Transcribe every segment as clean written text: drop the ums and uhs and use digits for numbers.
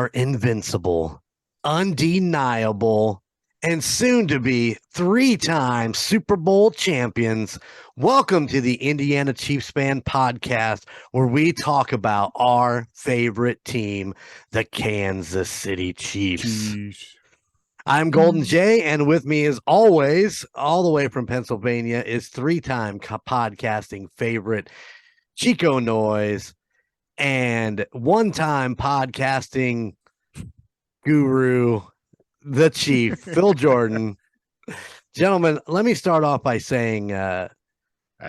are invincible, undeniable, and soon to be 3-time Super Bowl champions. Welcome to the Indiana Chiefs Fan Podcast, where we talk about our favorite team, the Kansas City Chiefs. Jeez. I'm Golden Jay, and with me, as always, all the way from Pennsylvania, is 3-time podcasting favorite Chico Noise and 1-time podcasting guru, the Chief, Phil Jordan. Gentlemen, let me start off by saying I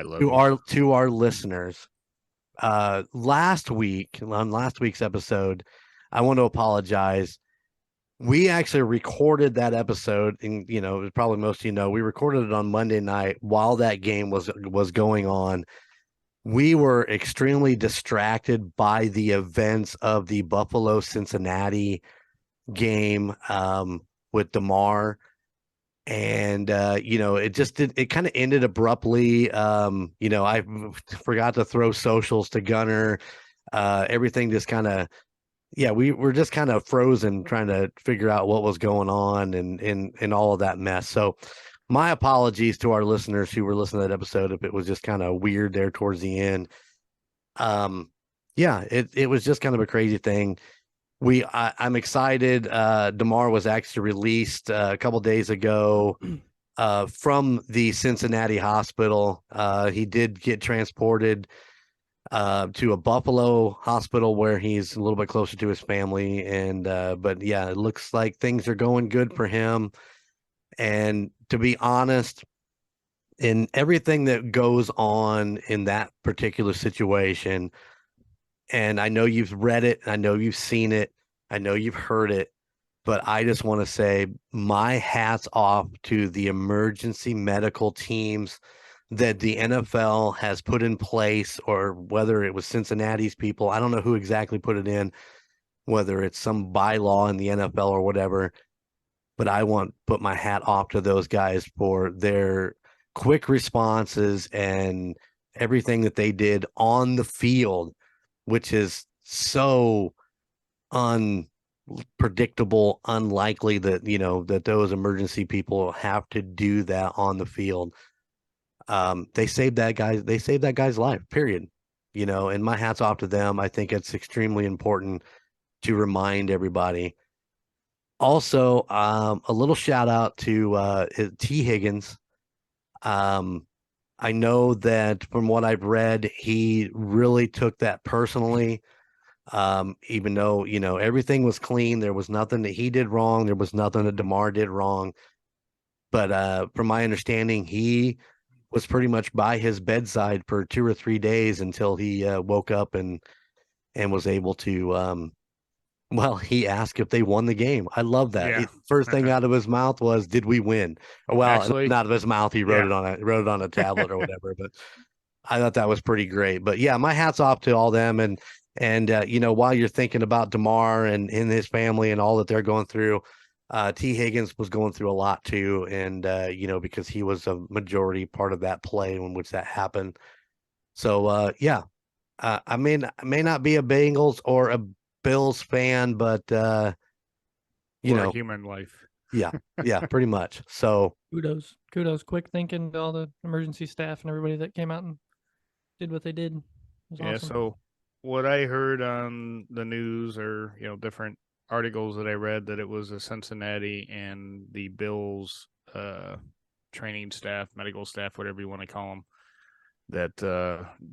love to our listeners, last week, on last week's episode, I want to apologize. We actually recorded that episode, and probably most of you know, we recorded it on Monday night while that game was going on. We were extremely distracted by the events of the Buffalo-Cincinnati game with DeMar. And, it kind of ended abruptly. I forgot to throw socials to Gunner. Everything just kind of, we were just kind of frozen trying to figure out what was going on and all of that mess. So my apologies to our listeners who were listening to that episode if it was just kind of weird there towards the end. It was just kind of a crazy thing. I'm excited. DeMar was actually released a couple days ago from the Cincinnati hospital. He did get transported to a Buffalo hospital where he's a little bit closer to his family. But it looks like things are going good for him. And to be honest, in everything that goes on in that particular situation, and I know you've read it, I know you've seen it, I know you've heard it, but I just want to say my hat's off to the emergency medical teams that the NFL has put in place, or whether it was Cincinnati's people. I don't know who exactly put it in, whether it's some bylaw in the NFL or whatever, but I want to put my hat off to those guys for their quick responses and everything that they did on the field, which is so unpredictable, unlikely that, that those emergency people have to do that on the field. They saved that guy's life, period. And my hat's off to them. I think it's extremely important to remind everybody. Also, a little shout out to T. Higgins. I know that from what I've read, he really took that personally. Even though, everything was clean, there was nothing that he did wrong. There was nothing that DeMar did wrong. But from my understanding, he was pretty much by his bedside for 2 or 3 days until he woke up and was able to, he asked if they won the game. I love that. Yeah. First thing out of his mouth was, "Did we win?" Well, Actually, out of his mouth, he wrote it on a tablet or whatever. But I thought that was pretty great. But yeah, my hat's off to all them. And while you're thinking about DeMar and his family and all that they're going through, T. Higgins was going through a lot too. And because he was a majority part of that play in which that happened. So I may not be a Bengals or a Bills fan, but a human life. yeah, pretty much. So kudos, quick thinking to all the emergency staff and everybody that came out and did what they did. It was awesome. So what I heard on the news, or different articles that I read, that it was a Cincinnati and the Bills training staff, medical staff, whatever you want to call them, that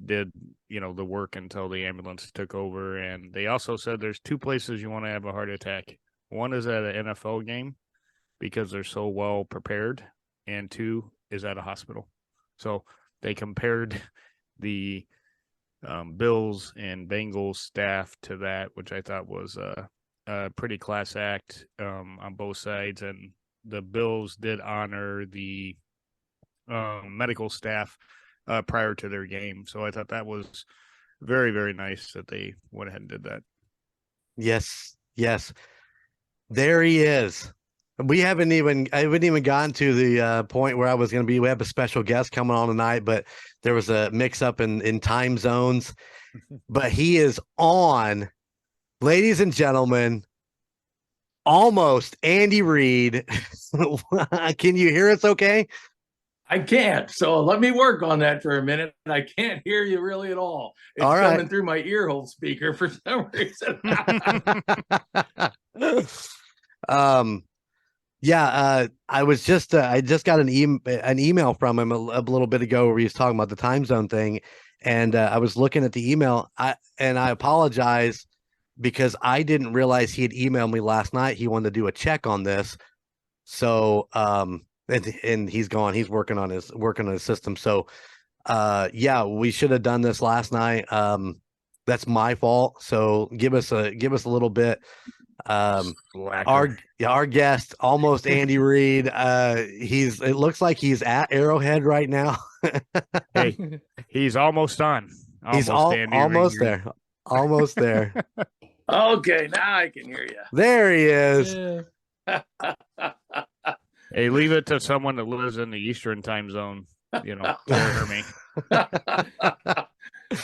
did the work until the ambulance took over. And they also said there's 2 places you want to have a heart attack. One is at an NFL game because they're so well prepared, and 2 is at a hospital. So they compared the Bills and Bengals staff to that, which I thought was a pretty class act on both sides. And the Bills did honor the medical staff prior to their game. So I thought that was very, very nice that they went ahead and did that. Yes. There he is. I haven't even gotten to the point where I was going to be. We have a special guest coming on tonight, but there was a mix up in time zones. But he is on, ladies and gentlemen, Almost Andy Reid. Can you hear us okay? I can't. So let me work on that for a minute. I can't hear you really at all. It's All right. coming through my ear hole speaker for some reason. Yeah, I just got an email from him a little bit ago where he was talking about the time zone thing, and I was looking at the email. I apologize because I didn't realize he had emailed me last night. He wanted to do a check on this, so and he's gone. He's working on his system. So yeah, we should have done this last night. That's my fault. So give us a little bit. Our guest, almost Andy Reid. It looks like he's at Arrowhead right now. Hey, he's almost on. He's almost there. Almost there. Okay, now I can hear you. There he is. Yeah. Hey, leave it to someone that lives in the Eastern time zone, to hear me.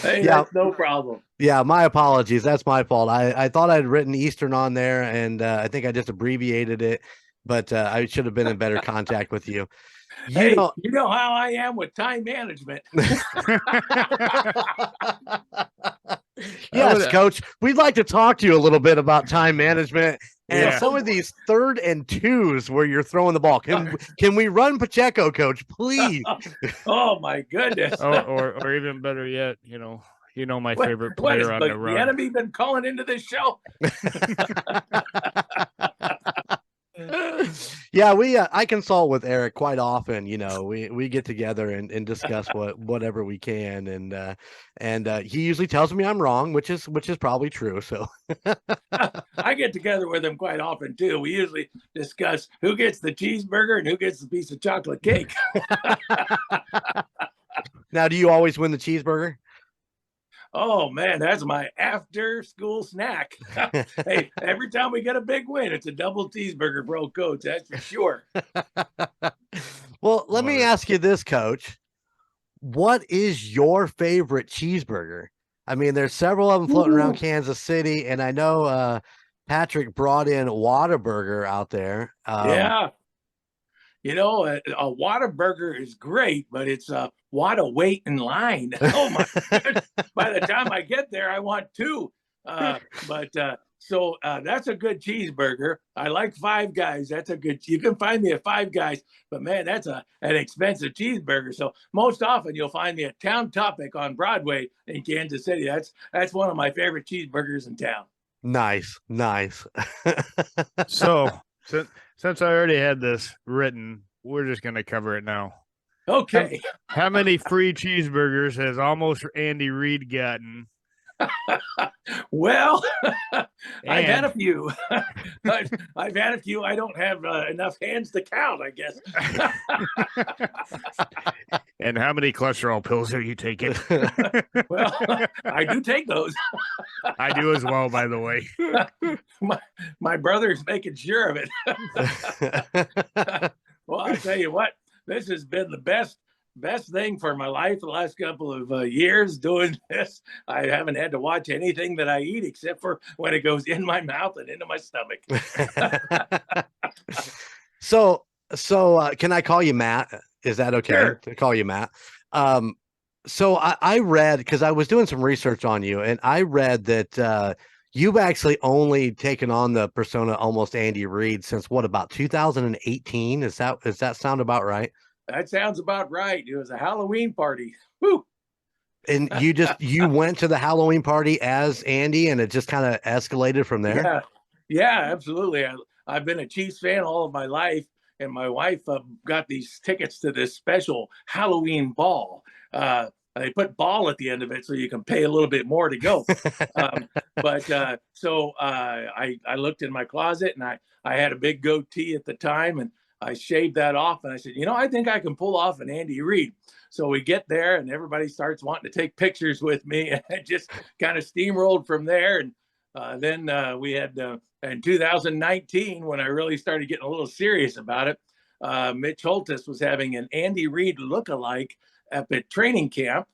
Hey, Yeah. that's no problem. Yeah, my apologies. That's my fault. I thought I'd written Eastern on there, and I think I just abbreviated it, but I should have been in better contact with you. You know how I am with time management. Yes, Coach. We'd like to talk to you a little bit about time management and some of these 3rd and 2s where you're throwing the ball. Can we run Pacheco, Coach, please? Oh my goodness. or even better yet, my favorite player on the run. The enemy been calling into this show. Yeah, I consult with Eric quite often. We get together and discuss whatever we can, and he usually tells me I'm wrong, which is probably true. So I get together with him quite often too. We usually discuss who gets the cheeseburger and who gets the piece of chocolate cake. Now, do you always win the cheeseburger? Oh man, that's my after school snack. Hey, every time we get a big win, it's a double cheeseburger, bro, Coach. That's for sure. Well, let me ask you this, Coach. What is your favorite cheeseburger? I mean, there's several of them floating around Kansas City, and I know Patrick brought in Whataburger out there. Yeah. A Whataburger is great, but it's what a wait in line. Oh my goodness. By the time I get there, I want 2. So that's a good cheeseburger. I like Five Guys. That's a good. You can find me at Five Guys, but man, that's an expensive cheeseburger. So most often you'll find me at Town Topic on Broadway in Kansas City. That's one of my favorite cheeseburgers in town. Nice. So since I already had this written, we're just going to cover it now. Okay. How many free cheeseburgers has almost Andy Reid gotten? Well, I've had a few. I've had a few. I don't have enough hands to count, I guess. And how many cholesterol pills are you taking? Well, I do take those. I do as well, by the way. My brother's making sure of it. Well, I tell you what, this has been the best thing for my life the last couple of years doing this. I haven't had to watch anything that I eat except for when it goes in my mouth and into my stomach. So can I call you Matt? Is that okay Sure. to call you Matt? So I read, because I was doing some research on you, and I read that you've actually only taken on the persona almost Andy Reid since about 2018? Does that sound about right? That sounds about right. It was a Halloween party. Woo! And you went to the Halloween party as Andy, and it just kind of escalated from there? Yeah, absolutely. I've been a Chiefs fan all of my life, and my wife got these tickets to this special Halloween ball. They put ball at the end of it so you can pay a little bit more to go. So I looked in my closet, and I had a big goatee at the time, and I shaved that off, and I said, I think I can pull off an Andy Reid. So we get there, and everybody starts wanting to take pictures with me, and it just kind of steamrolled from there. And then we had in 2019, when I really started getting a little serious about it, Mitch Holtis was having an Andy Reid lookalike at the training camp,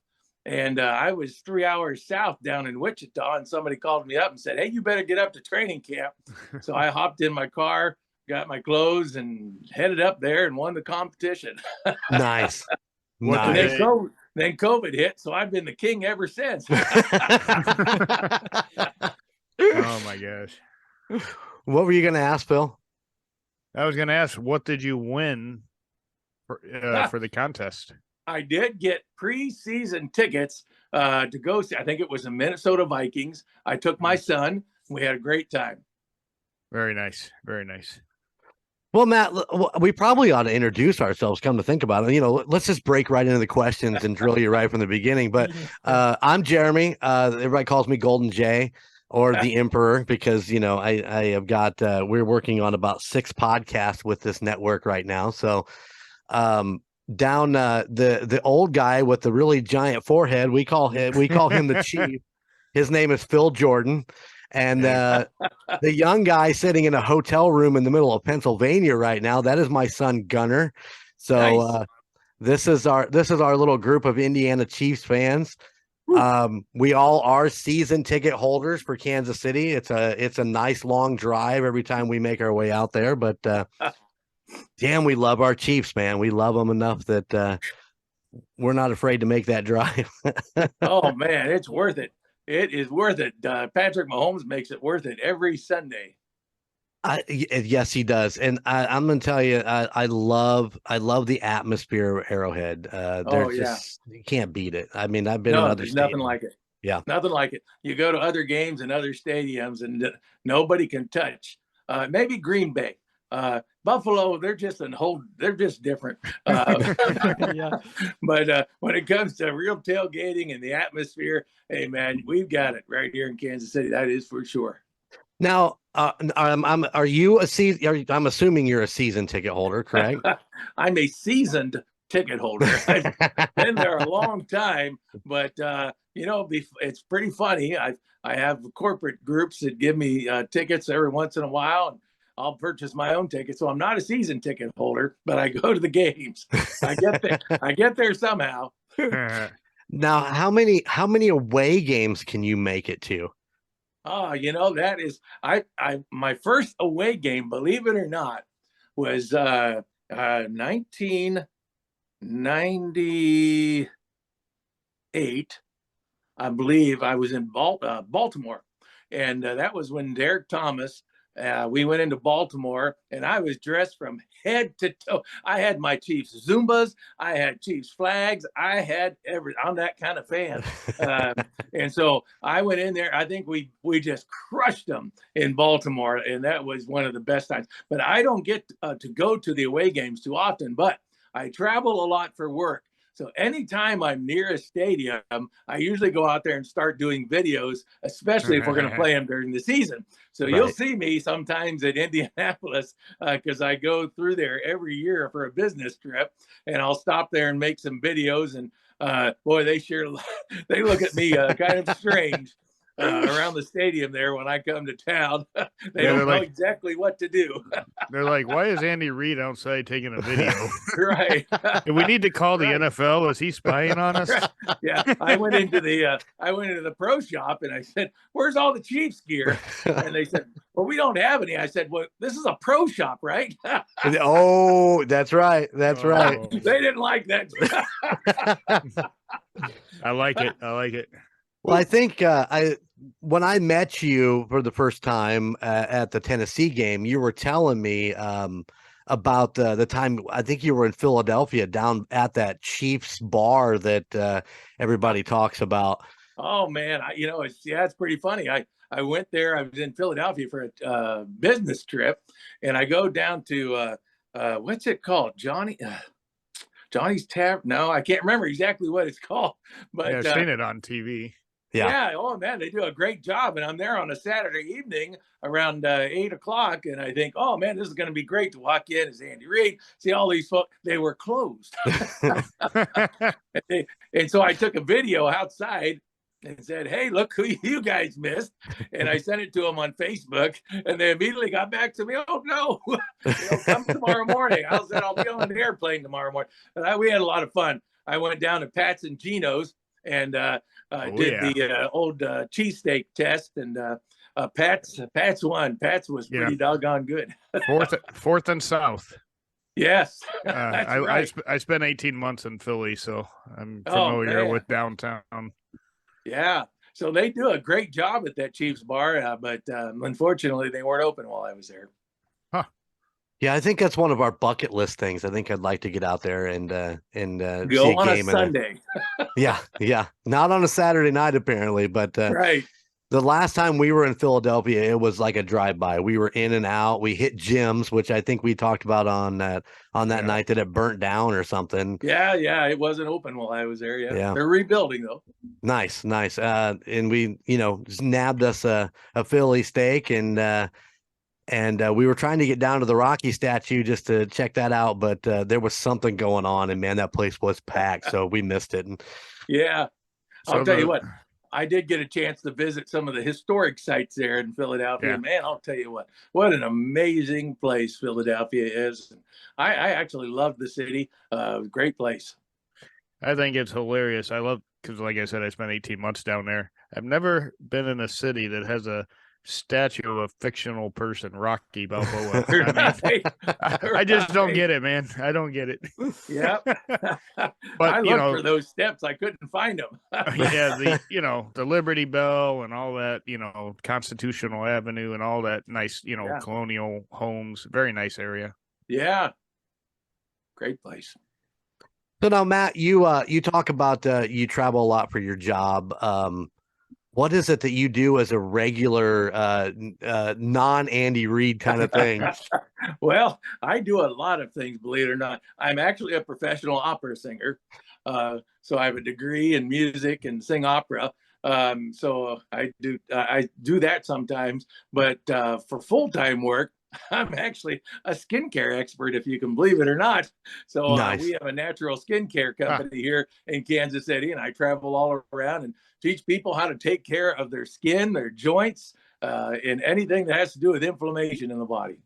And I was 3 hours south down in Wichita, and somebody called me up and said, "Hey, you better get up to training camp." So I hopped in my car, got my clothes, and headed up there and won the competition. Nice. What And did Nice. then COVID hit, so I've been the king ever since. Oh my gosh. What were you going to ask, Phil? I was going to ask, what did you win for the contest? I did get preseason tickets to go see. I think it was the Minnesota Vikings. I took my son. We had a great time. Very nice. Very nice. Well, Matt, we probably ought to introduce ourselves, come to think about it. Let's just break right into the questions and drill you right from the beginning. But I'm Jeremy. Everybody calls me Golden Jay or the Emperor because, I have got, we're working on about 6 podcasts with this network right now. So down the old guy with the really giant forehead, we call him the Chief. His name is Phil Jordan. And the young guy sitting in a hotel room in the middle of Pennsylvania right now, that is my son Gunner. So Nice. this is our little group of Indiana Chiefs fans. We all are season ticket holders for Kansas City. It's a nice long drive every time we make our way out there, but damn, we love our Chiefs, man. We love them enough that we're not afraid to make that drive. Oh man, it's worth it. It is worth it. Patrick Mahomes makes it worth it every Sunday. Yes, he does, and I'm going to tell you, I love the atmosphere of Arrowhead. You can't beat it. I mean, I've been in other there's stadiums. nothing like it. Yeah, nothing like it. You go to other games and other stadiums, and nobody can touch. Maybe Green Bay, Buffalo. They're just different. Yeah. But when it comes to real tailgating and the atmosphere, hey man, we've got it right here in Kansas City. That is for sure. Now, are you a season? I'm assuming you're a season ticket holder, correct? I'm a seasoned ticket holder. I've been there a long time, but it's pretty funny. I have corporate groups that give me tickets every once in a while, and I'll purchase my own ticket. So I'm not a season ticket holder, but I go to the games. I get there somehow. Now, how many away games can you make it to? That is my first away game, believe it or not, was 1998. I believe I was in Baltimore, and that was when Derek Thomas. We went into Baltimore, and I was dressed from head to toe. I had my Chiefs Zumbas, I had Chiefs flags, I had everything. I'm that kind of fan, and so I went in there. I think we just crushed them in Baltimore, and that was one of the best times. But I don't get to go to the away games too often, but I travel a lot for work. So anytime I'm near a stadium, I usually go out there and start doing videos, especially if we're going to play them during the season. So You'll see me sometimes at Indianapolis because I go through there every year for a business trip, and I'll stop there and make some videos. And boy, they look at me kind of strange around the stadium there when I come to town. They don't know exactly what to do. They're like, why is Andy Reid outside taking a video? Right. Do we need to call the NFL? Is he spying on us? Yeah. I went into the pro shop and I said, "Where's all the Chiefs gear?" And they said, "Well, we don't have any." I said, "Well, this is a pro shop, right?" Oh, that's right. That's right. They didn't like that. I like it. Well, I think when I met you for the first time at the Tennessee game, you were telling me about the time I think you were in Philadelphia down at that Chiefs bar that everybody talks about. Oh man, it's pretty funny. I went there. I was in Philadelphia for a business trip, and I go down to what's it called, Johnny's Tavern? No, I can't remember exactly what it's called. But I've seen it on TV. Yeah. Oh man, they do a great job. And I'm there on a Saturday evening around 8 o'clock, and I think, oh man, this is going to be great to walk in as Andy Reid, see all these folks. They were closed, and so I took a video outside and said, "Hey, look who you guys missed," and I sent it to them on Facebook, and they immediately got back to me. "Oh no, come tomorrow morning." I said, "I'll be on the airplane tomorrow morning." But we had a lot of fun. I went down to Pat's and Gino's and Oh, did yeah. the old cheesesteak test, and Pat's won. Pat's was Yeah. pretty doggone good. Fourth and south. Yes, I, that's right. I spent 18 months in Philly, so I'm Oh, familiar man. with downtown. Yeah. So they do a great job at that Chiefs bar, but unfortunately they weren't open while I was there. Yeah, I think that's one of our bucket list things. I think I'd like to get out there and see Go a on a game in there. Sunday. Yeah. Not on a Saturday night apparently, but Right. the last time we were in Philadelphia, it was like a drive-by. We were in and out. We hit gyms, which I think we talked about on that Yeah. night that it burnt down or something. Yeah. It wasn't open while I was there. Yeah. Yeah. They're rebuilding though. Nice. And we, just nabbed us a Philly steak and we were trying to get down to the Rocky statue just to check that out, but there was something going on, and man, that place was packed, so we missed it. And Yeah. So I'll tell you what, I did get a chance to visit some of the historic sites there in Philadelphia. Yeah. Man, I'll tell you what an amazing place Philadelphia is. I actually love the city. Great place. I think it's hilarious. I love, because like I said, I spent 18 months down there. I've never been in a city that has a statue of a fictional person, Rocky Balboa. I just don't get it, man. I don't get it. Yeah. But I looked for those steps. I couldn't find them. Yeah, the Liberty Bell and all that, Constitutional Avenue and all that nice, Yeah. colonial homes. Very nice area. Yeah. Great place. so now, Matt, you talk about you travel a lot for your job. What is it that you do as a regular non Andy Reid kind of thing? Well, I do a lot of things, believe it or not. I'm actually a professional opera singer. So I have a degree in music and sing opera. So I do that sometimes, but for full-time work, I'm actually a skincare expert, if you can believe it or not. So Nice. we have a natural skincare company here in Kansas City, and I travel all around and teach people how to take care of their skin, their joints, and anything that has to do with inflammation in the body.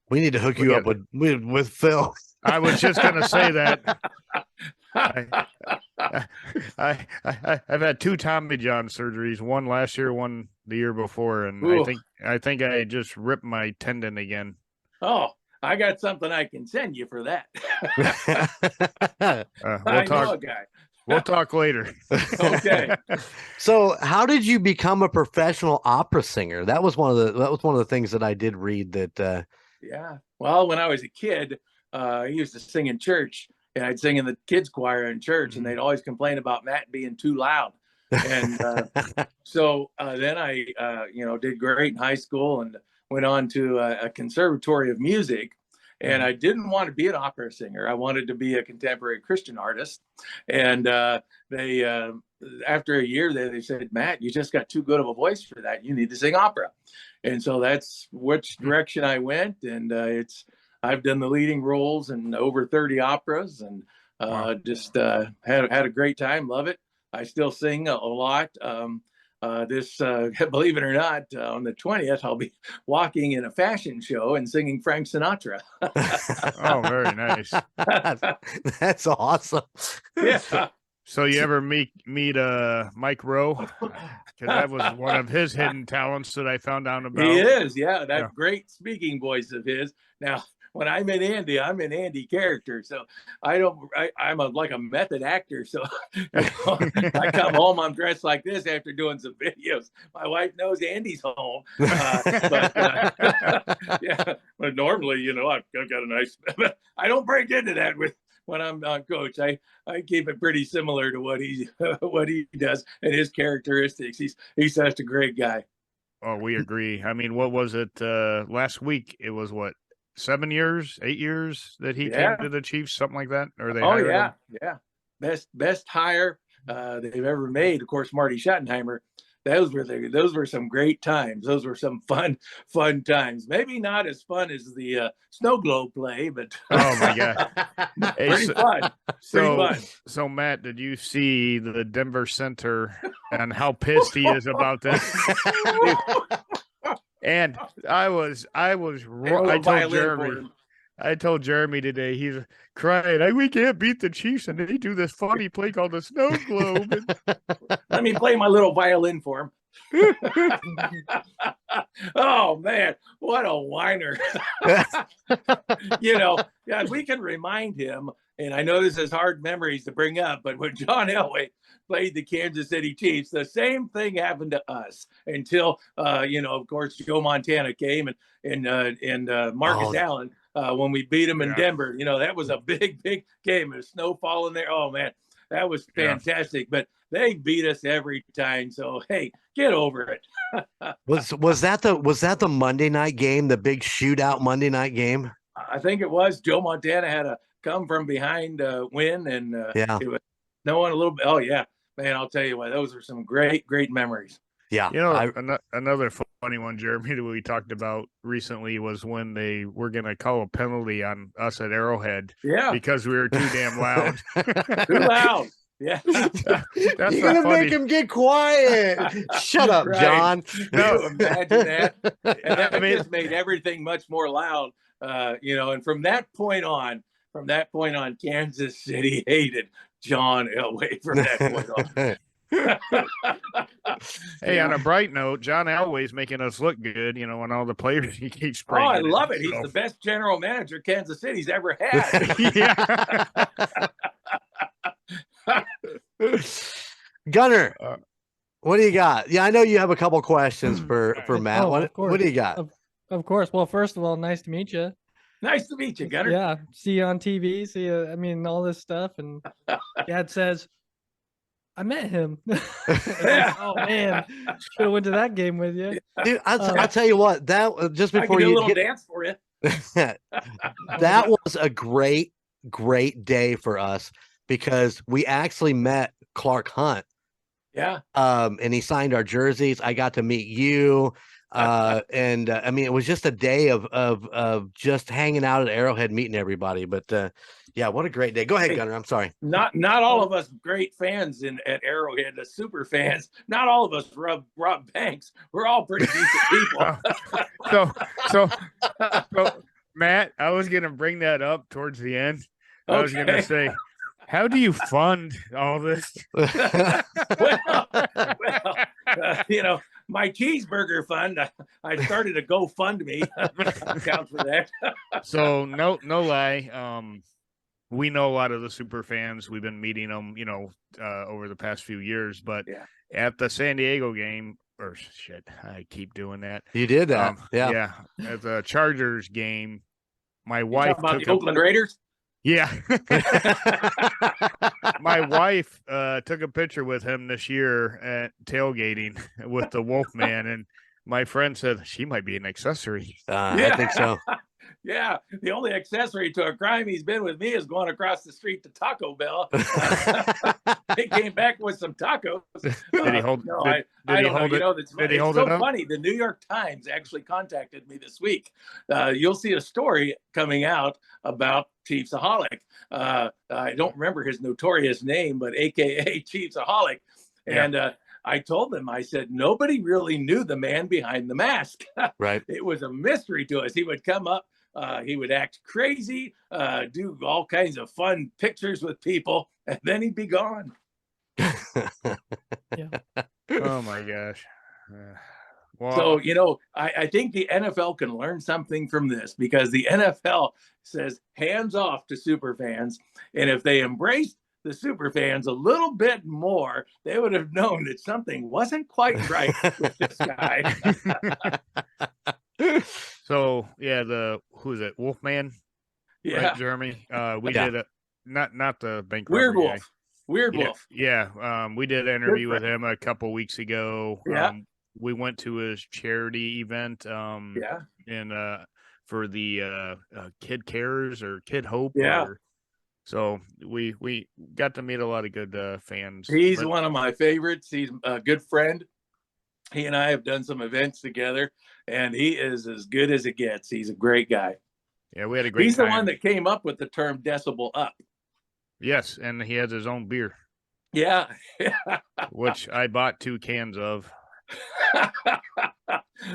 We need to hook you up with Phil. I was just going to say that. I've had 2 Tommy John surgeries, one last year, one the year before, and Ooh. I think I just ripped my tendon again. Oh, I got something I can send you for that. We'll I know talk. a guy. We'll talk later. Okay. So, how did you become a professional opera singer? That was one of the things that I did read that. Yeah. Well, when I was a kid, I used to sing in church, and I'd sing in the kids choir in church, and they'd always complain about Matt being too loud. And so then I, did great in high school and went on to a conservatory of music. And I didn't want to be an opera singer. I wanted to be a contemporary Christian artist. And they, after a year, they said, Matt, you just got too good of a voice for that. You need to sing opera. And so that's which direction I went. And I've done the leading roles in over 30 operas, and just had a great time. Love it. I still sing a lot. Believe it or not, on the 20th, I'll be walking in a fashion show and singing Frank Sinatra. Oh, very nice. That's awesome. Yeah. So you ever meet Mike Rowe? Because that was one of his hidden talents that I found out about. He is, yeah, that great speaking voice of his. Now, when I'm in Andy character. So I'm like a method actor. So I come home, I'm dressed like this after doing some videos. My wife knows Andy's home. But normally, I've got a nice, I don't break into that when I'm on coach. I keep it pretty similar to what he does and his characteristics. He's such a great guy. Oh, we agree. I mean, what was it last week? It was 8 years that he came to the Chiefs, something like that, or they hired him? Yeah. Best hire they've ever made. Of course, Marty Schottenheimer. Those were some great times. Those were some fun times. Maybe not as fun as the snow globe play, but oh my god, pretty fun. So Matt, did you see the Denver Center and how pissed he is about this? And I told Jeremy, I told Jeremy today, he's crying, we can't beat the Chiefs, and they do this funny play called the snow globe. Let me play my little violin for him. Oh man, what a whiner. Yeah, we can remind him, and I know this is hard memories to bring up, but when John Elway played the Kansas City Chiefs, the same thing happened to us until of course Joe Montana came and Marcus Allen when we beat him in Denver. That was a big game. There's snow falling there. Oh man, that was fantastic. But they beat us every time. So hey, get over it. Was that the Monday night game, the big shootout Monday night game? I think it was. Joe Montana had a come from behind win, and it was snowing a little bit. Oh yeah, man, I'll tell you what, those are some great memories. Yeah, another funny one, Jeremy, that we talked about recently was when they were going to call a penalty on us at Arrowhead. Yeah, because we were too damn loud. Too loud. Yeah, that's you're gonna make him get quiet. Shut up, John. No, imagine that. And that just made everything much more loud. And from that point on, Kansas City hated John Elway from that point on. Hey, on a bright note, John Elway's making us look good, and all the players he keeps bringing. Oh, I love it. He's the best general manager Kansas City's ever had. Gunner, what do you got? Yeah, I know you have a couple questions for Matt. What do you got? Of course. Well, first of all, nice to meet you. Nice to meet you, Gunner. Yeah, see you on TV. See you. I mean, all this stuff. And Dad says, I met him. Oh man, should have went to that game with you, dude. I'll tell you what. That just before you do a little dance for you. That was a great day for us because we actually met Clark Hunt. Yeah. And he signed our jerseys. I got to meet you. And I mean, it was just a day of just hanging out at Arrowhead, meeting everybody. But yeah, what a great day. Go ahead, Gunner. I'm sorry. Not all of us great fans at Arrowhead, the super fans. Not all of us rob banks. We're all pretty decent people. So, Matt, I was gonna bring that up towards the end. I was gonna say, how do you fund all this? My cheeseburger fund. I started a GoFundMe account for that. So no lie. We know a lot of the super fans. We've been meeting them, over the past few years. But at the San Diego game, I keep doing that. You did that, yeah. At the Chargers game, my wife took the Oakland Raiders. Yeah. My wife took a picture with him this year at tailgating with the Wolfman, and my friend said she might be an accessory. I think so. Yeah, the only accessory to a crime he's been with me is going across the street to Taco Bell. He came back with some tacos. Did he hold? No, did I he don't hold know. it? It's Did he hold so it up? funny. The New York Times actually contacted me this week. You'll see a story coming out about Chiefsaholic. I don't remember his notorious name, but AKA Chiefsaholic. And I told them, I said, nobody really knew the man behind the mask. Right. It was a mystery to us. He would come up. He would act crazy, do all kinds of fun pictures with people, and then he'd be gone. Oh my gosh. So, I think the NFL can learn something from this because the NFL says hands off to super fans. And if they embraced the super fans a little bit more, they would have known that something wasn't quite right with this guy. So who is it? Wolfman? Yeah. Right, Jeremy? We did a not the bank Weird robbery Wolf. guy. Weird Wolf. Yeah. We did an interview with him a couple weeks ago. Yeah. We went to his charity event. And for the Kid Cares or Kid Hope. Yeah. So we got to meet a lot of good fans. He's one of my favorites. He's a good friend. He and I have done some events together, and he is as good as it gets. He's a great guy. Yeah, we had a great He's time. the one that came up with the term decibel up. Yes, and he has his own beer. Yeah. Which I bought 2 cans of.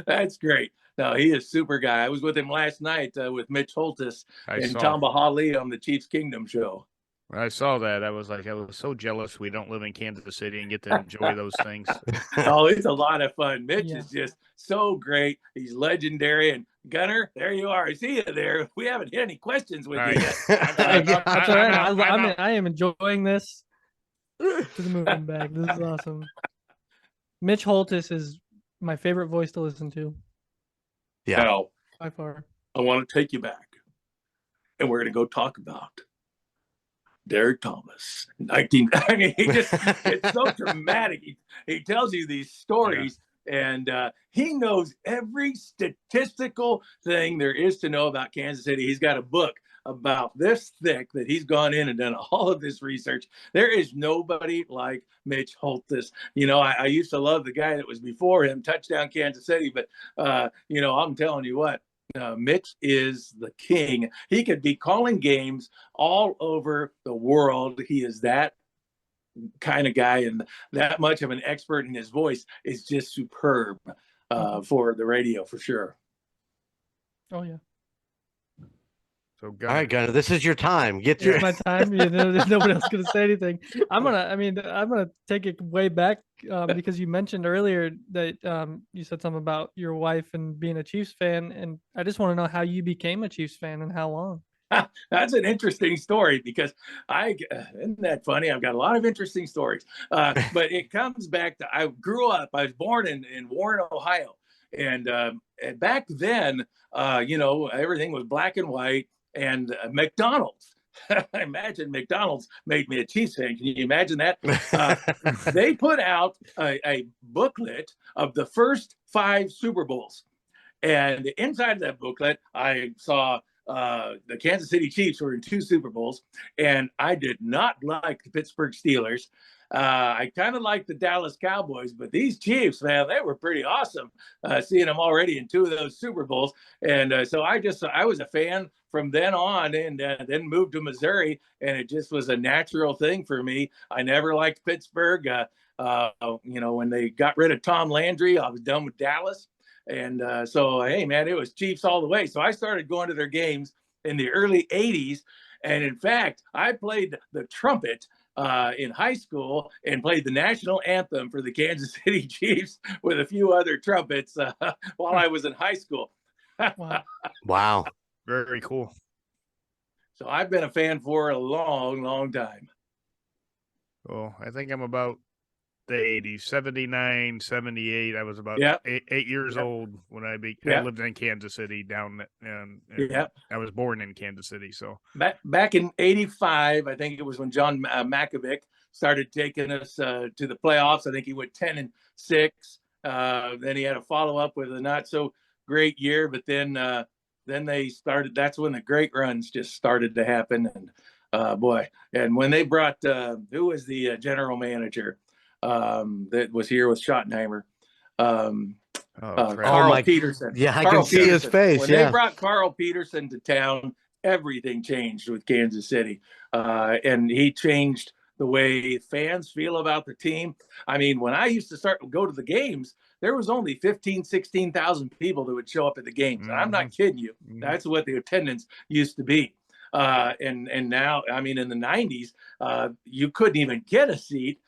That's great. No, he is super guy. I was with him last night with Mitch Holtis and Tom Bahali on the Chiefs Kingdom show. I saw that. I was so jealous we don't live in Kansas City and get to enjoy those things. Oh, it's a lot of fun. Mitch is just so great. He's legendary. And Gunner, there you are. I see you there. We haven't hit any questions with you yet. That's all right. I am enjoying this to the moon and back. This is awesome. Mitch Holtis is my favorite voice to listen to. Yeah. Now, by far. I want to take you back. And we're going to go talk about Derek Thomas. I mean, it's so dramatic. He tells you these stories, and he knows every statistical thing there is to know about Kansas City. He's got a book about this thick that he's gone in and done all of this research. There is nobody like Mitch Holtis. You know, I used to love the guy that was before him, Touchdown Kansas City, but you know, I'm telling you what, Mitch is the king. He could be calling games all over the world. He is that kind of guy, and that much of an expert, in his voice is just superb for the radio, for sure. Oh yeah. So all right, Gunner, this is your time. Get your my time. There's nobody else gonna say anything. I'm gonna take it way back because you mentioned earlier that you said something about your wife and being a Chiefs fan, and I just want to know how you became a Chiefs fan and how long. That's an interesting story, because isn't that funny? I've got a lot of interesting stories, but it comes back to, I was born in Warren, Ohio, and back then, you know, everything was black and white. And McDonald's, I imagine McDonald's made me a Chiefs fan. Can you imagine that? They put out a booklet of the first 5 Super Bowls. And inside of that booklet, I saw the Kansas City Chiefs were in 2 Super Bowls. And I did not like the Pittsburgh Steelers. I kind of like the Dallas Cowboys, but these Chiefs, man, they were pretty awesome. Seeing them already in 2 of those Super Bowls. And so I was a fan from then on, and then moved to Missouri, and it just was a natural thing for me. I never liked Pittsburgh. You know, when they got rid of Tom Landry, I was done with Dallas. And so, hey, man, it was Chiefs all the way. So I started going to their games in the early 80s. And in fact, I played the trumpet in high school and played the national anthem for the Kansas City Chiefs with a few other trumpets while I was in high school. Wow. Very cool. So I've been a fan for a long, long time. Well, I think I'm about the 80s, 79, 78. I was about 8 years old when I lived in Kansas City down, and I was born in Kansas City. So back in 85, I think it was when John Makovic started taking us to the playoffs. I think he went 10-6. Then he had a follow-up with a not so great year, but then they started, that's when the great runs just started to happen. And boy, and when they brought, who was the general manager that was here with Schottenheimer? Carl Peterson. Yeah, I can see his face. When they brought Carl Peterson to town, everything changed with Kansas City. And he changed the way fans feel about the team. I mean, when I used to go to the games, there was only 15, 16,000 people that would show up at the games. And I'm not kidding you. That's what the attendance used to be. And now, I mean, in the 90s, you couldn't even get a seat.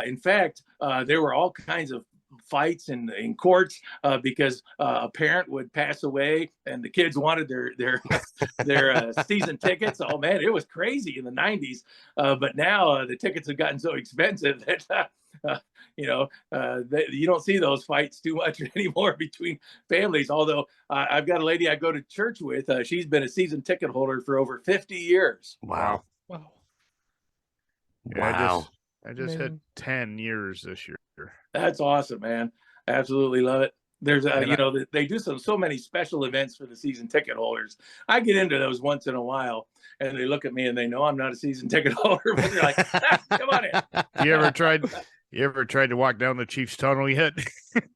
In fact, there were all kinds of fights in courts because a parent would pass away and the kids wanted their season tickets. Oh man, it was crazy in the 90s. But now the tickets have gotten so expensive that you know, you don't see those fights too much anymore between families. Although I've got a lady I go to church with. She's been a season ticket holder for over 50 years. Wow. Wow. Yeah, I just hit 10 years this year. That's awesome, man. Absolutely love it. There's you know, they do so many special events for the season ticket holders. I get into those once in a while, and they look at me and they know I'm not a season ticket holder, but they're like, come on in. You ever tried to walk down the Chiefs tunnel yet?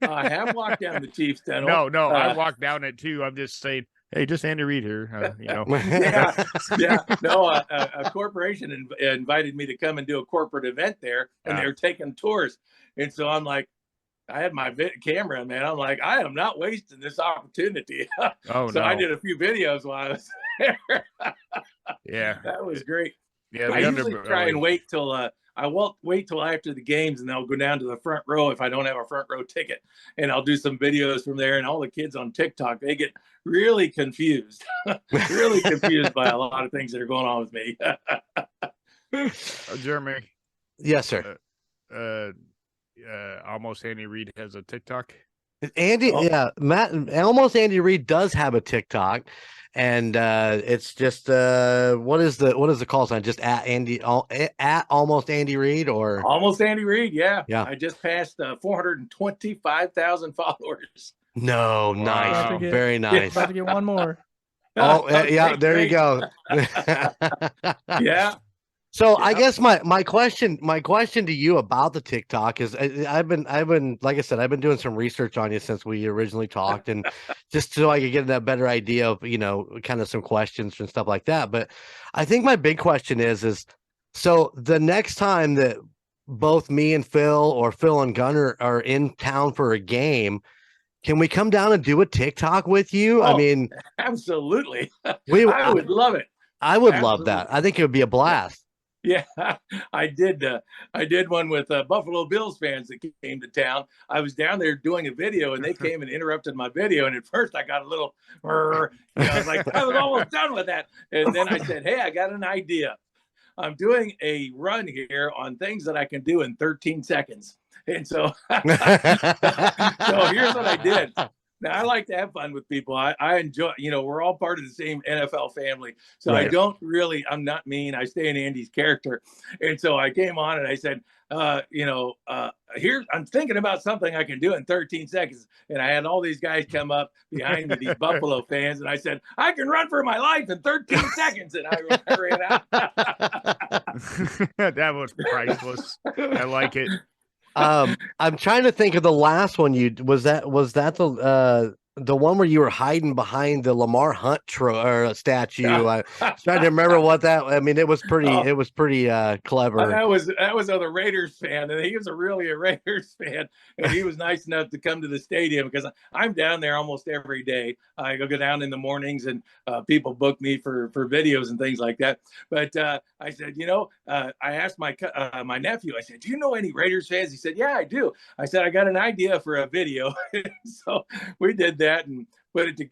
I have walked down the Chiefs tunnel. No, I walked down it too. I'm just saying, hey, just Andy Reid here. You know. yeah. No, a corporation invited me to come and do a corporate event there, and they were taking tours. And so I'm like, I had my camera, man. I'm like, I am not wasting this opportunity. Oh So no. I did a few videos while I was there. Yeah. That was great. Yeah. I The usually try and underbelly. wait till I won't wait till after the games, and I'll go down to the front row if I don't have a front row ticket, and I'll do some videos from there. And all the kids on TikTok, they get really confused, really confused by a lot of things that are going on with me. Jeremy. Yes, sir. Almost Andy Reid has a TikTok. Andy, Oh. yeah, almost Andy Reid does have a TikTok, and it's just what is the call sign? Just at almost Andy Reid, or Almost Andy Reid, yeah. Yeah. I just passed 425,000 followers. no, nice, Wow. very nice. About to get one more. Oh, yeah, Okay, there great. you go. Yeah. So I Yep. guess my question to you about the TikTok is I've been like I said, I've been doing some research on you since we originally talked, and just so I could get a better idea of, kind of some questions and stuff like that. But I think my big question is so the next time that both me and Phil, or Phil and Gunner, are in town for a game, can we come down and do a TikTok with you? I Oh, mean, absolutely. we I would love it. I would love that. Absolutely. I think it would be a blast. Yeah, I did. I did one with Buffalo Bills fans that came to town. I was down there doing a video, and they came and interrupted my video. And at first, I got a little, I was like, I was almost done with that. And then I said, hey, I got an idea. I'm doing a run here on things that I can do in 13 seconds. And so, so here's what I did. Now, I like to have fun with people. I enjoy, we're all part of the same NFL family. So Right. I'm not mean. I stay in Andy's character. And so I came on and I said, here, I'm thinking about something I can do in 13 seconds. And I had all these guys come up behind me, these Buffalo fans. And I said, I can run for my life in 13 seconds. And I ran out. That was priceless. I like it. I'm trying to think of the last one was that the one where you were hiding behind the Lamar Hunt statue. I was trying to remember what that. I mean, it was pretty clever. That was a Raiders fan, and he was really a Raiders fan, and he was nice enough to come to the stadium because I'm down there almost every day. I go down in the mornings, and people book me for videos and things like that. But I said, I asked my nephew. I said, do you know any Raiders fans? He said, yeah, I do. I said, I got an idea for a video. So we did that and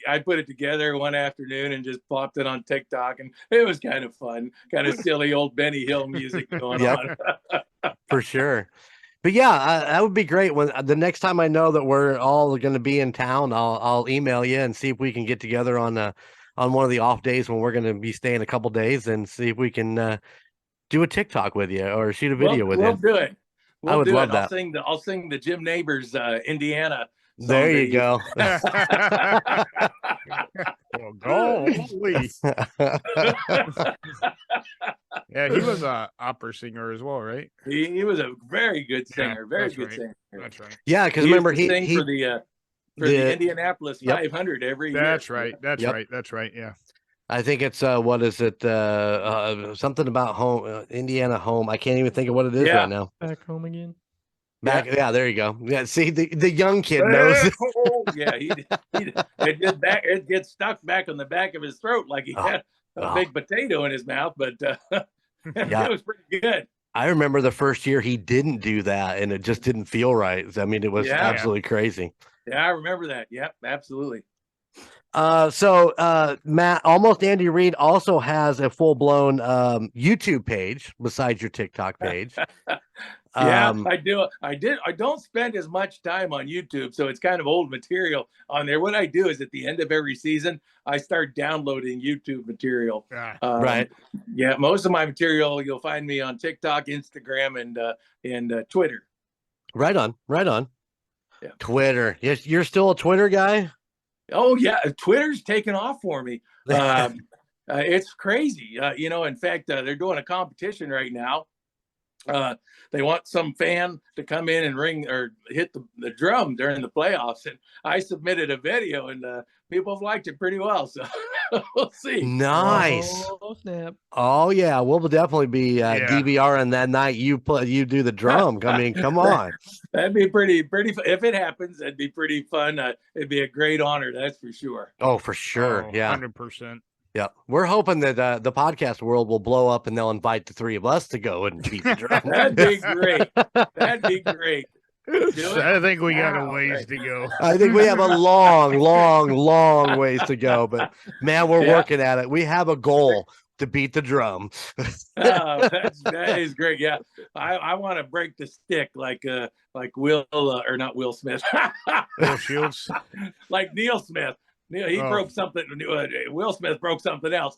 I put it together one afternoon and just plopped it on TikTok, and it was kind of fun, kind of silly old Benny Hill music going on. For sure. But yeah, that would be great. When the next time I know that we're all going to be in town, I'll email you and see if we can get together on one of the off days when we're going to be staying a couple days, and see if we can do a TikTok with you or shoot a video with we'll you. do it. I would love that. I'll sing the Jim Neighbors Indiana song. There you go. Well, golly. Yeah, he was a opera singer as well, right? He was a very good singer, very good right. singer. That's right. Yeah, because He remember used to sing he for the Indianapolis 500 every year. That's right. That's Yep. right. That's right. Yeah. I think it's what is it? Something about home, Indiana home. I can't even think of what it is right now. Back home again. Yeah, there you go. Yeah, see, the young kid knows. Yeah, it gets stuck back on the back of his throat like he had a big potato in his mouth, but it was pretty good. I remember the first year he didn't do that, and it just didn't feel right. I mean, it was absolutely crazy. Yeah, I remember that. Yep, absolutely. So Matt, almost Andy Reid also has a full-blown YouTube page besides your TikTok page. Yeah, I do. I don't spend as much time on YouTube, so it's kind of old material on there. What I do is at the end of every season, I start downloading YouTube material. Right. Yeah, most of my material you'll find me on TikTok, Instagram, and Twitter. Right on. Yeah. Twitter. Yes, you're still a Twitter guy? Oh yeah, Twitter's taken off for me. It's crazy. In fact, they're doing a competition right now. They want some fan to come in and ring or hit the drum during the playoffs, and I submitted a video, and people have liked it pretty well. So We'll see. Nice. Oh, snap. Oh yeah, we'll definitely be Yeah. DVRing that night. You do the drum. I mean, come on. That'd be pretty if it happens, that'd be pretty fun. It'd be a great honor, that's for sure. Oh, for sure. Oh, Yeah. 100%. Yeah. We're hoping that the podcast world will blow up and they'll invite the three of us to go and beat the drum. That'd be great. That'd be great. Do it I think we got a now, ways right? to go. I think we have a long ways to go, but man, we're Yeah. working at it. We have a goal to beat the drum. That is great. Yeah, I want to break the stick like Will or not Will Smith, Will Shields. like Neil Smith. He Oh. broke something. Will Smith broke something else.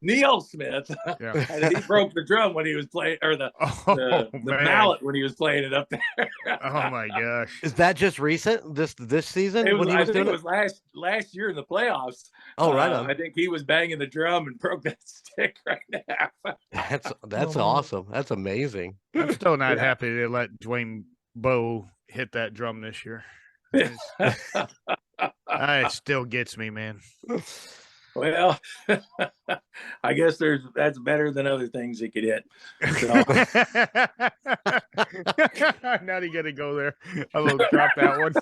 Neil Smith, Yeah. and he broke the drum when he was playing, or the Oh, man. mallet when he was playing it up there. Oh my gosh. Is that just recent? This season? It was, when he I was think doing it was last year in the playoffs. Oh, right on. I think he was banging the drum and broke that stick right now. That's Oh. awesome. That's amazing. I'm still not Yeah. happy to let Dwayne Bowe hit that drum this year. It still gets me, man. Well, I guess that's better than other things he could hit. So, Not even gonna go there. I will drop that one.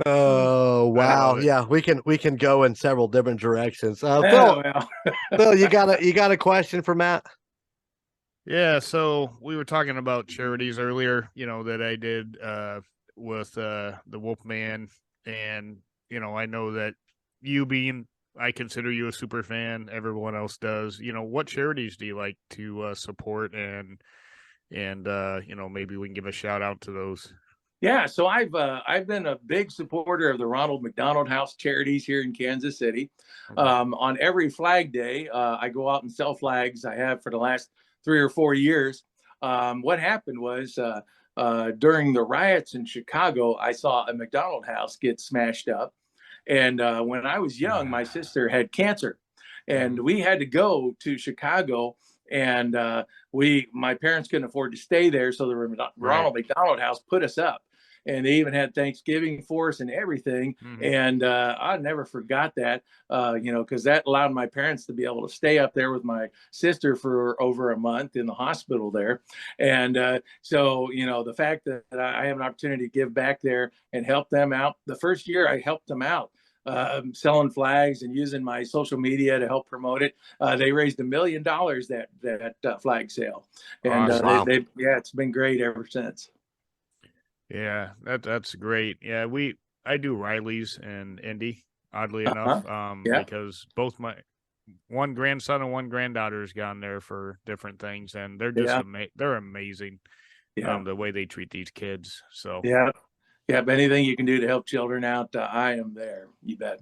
Oh wow. love it. Yeah, we can go in several different directions. yeah, Phil, well, Phil, you got a question for Matt? Yeah, so we were talking about charities earlier, that I did with the Wolfman, and I know that I consider you a super fan, everyone else does. What charities do you like to support, and maybe we can give a shout out to those. yeah. So I've been a big supporter of the Ronald McDonald House charities here in Kansas City. On every Flag Day, I go out and sell flags. I have for the last 3 or 4 years. What happened was during the riots in Chicago, I saw a McDonald house get smashed up. And when I was young, my sister had cancer, and we had to go to Chicago. And my parents couldn't afford to stay there, so the Ronald McDonald House put us up, and they even had Thanksgiving for us and everything. Mhm. And I never forgot that, because that allowed my parents to be able to stay up there with my sister for over a month in the hospital there. And so, the fact that I have an opportunity to give back there and help them out. The first year I helped them out, selling flags and using my social media to help promote it. They raised $1 million that flag sale, and Awesome. Wow. it's been great ever since. Yeah, that's great. Yeah, I do Riley's and Indy, oddly Uh-huh. enough, Yeah. because both my one grandson and one granddaughter has gone there for different things, and they're just Yeah. they're amazing. Yeah. The way they treat these kids. So Yeah. But anything you can do to help children out, I am there. You bet.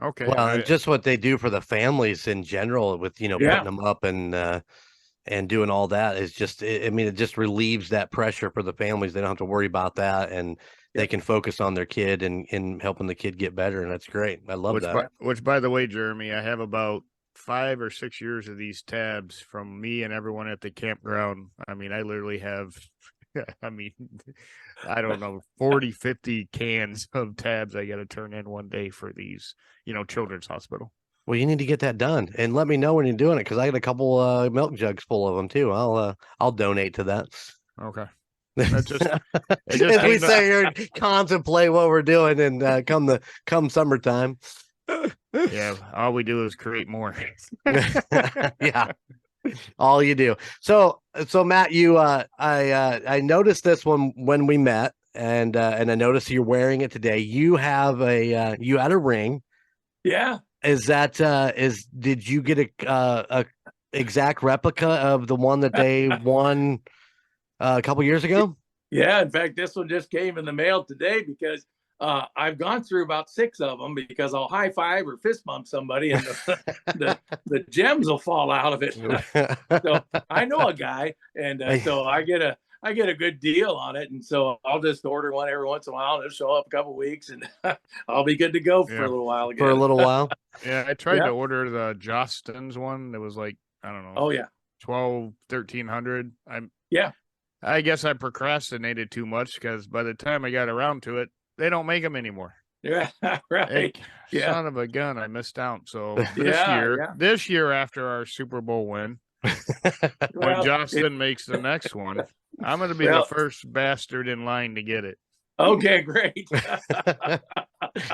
okay. Well, and just what they do for the families in general with, Yeah. putting them up and doing all that is just, it just relieves that pressure for the families. They don't have to worry about that, and they can focus on their kid and helping the kid get better. And that's great. I love that. Which, by the way, Jeremy, I have about 5 or 6 years of these tabs from me and everyone at the campground. I mean, I literally have, I don't know, 40, 50 cans of tabs I got to turn in one day for these, children's hospital. Well, you need to get that done and let me know when you're doing it, because I got a couple milk jugs full of them too. I'll donate to that. Okay. That's just, As we say here, contemplate what we're doing, and come summertime. Yeah, all we do is create more. Yeah, all you do. So Matt, I noticed this one when we met, and I noticed you're wearing it today. You have you had a ring. Yeah. Is that did you get a exact replica of the one that they won a couple years ago? Yeah. In fact, this one just came in the mail today, because I've gone through about 6 of them, because I'll high five or fist bump somebody and the gems will fall out of it. So I know a guy, and so I get a good deal on it, and so I'll just order one every once in a while, and it'll show up a couple weeks, and I'll be good to go for a little while again. For a little while. Yeah, I tried to order the Jostens one. That was like, I don't know. Oh yeah. 1,300. Yeah. I guess I procrastinated too much, because by the time I got around to it, they don't make them anymore. Yeah, right. Hey, Yeah. son of a gun, I missed out. So Yeah. this year after our Super Bowl win, when Well, Justin makes the next one, I'm going to be the Well- first bastard in line to get it. okay, great.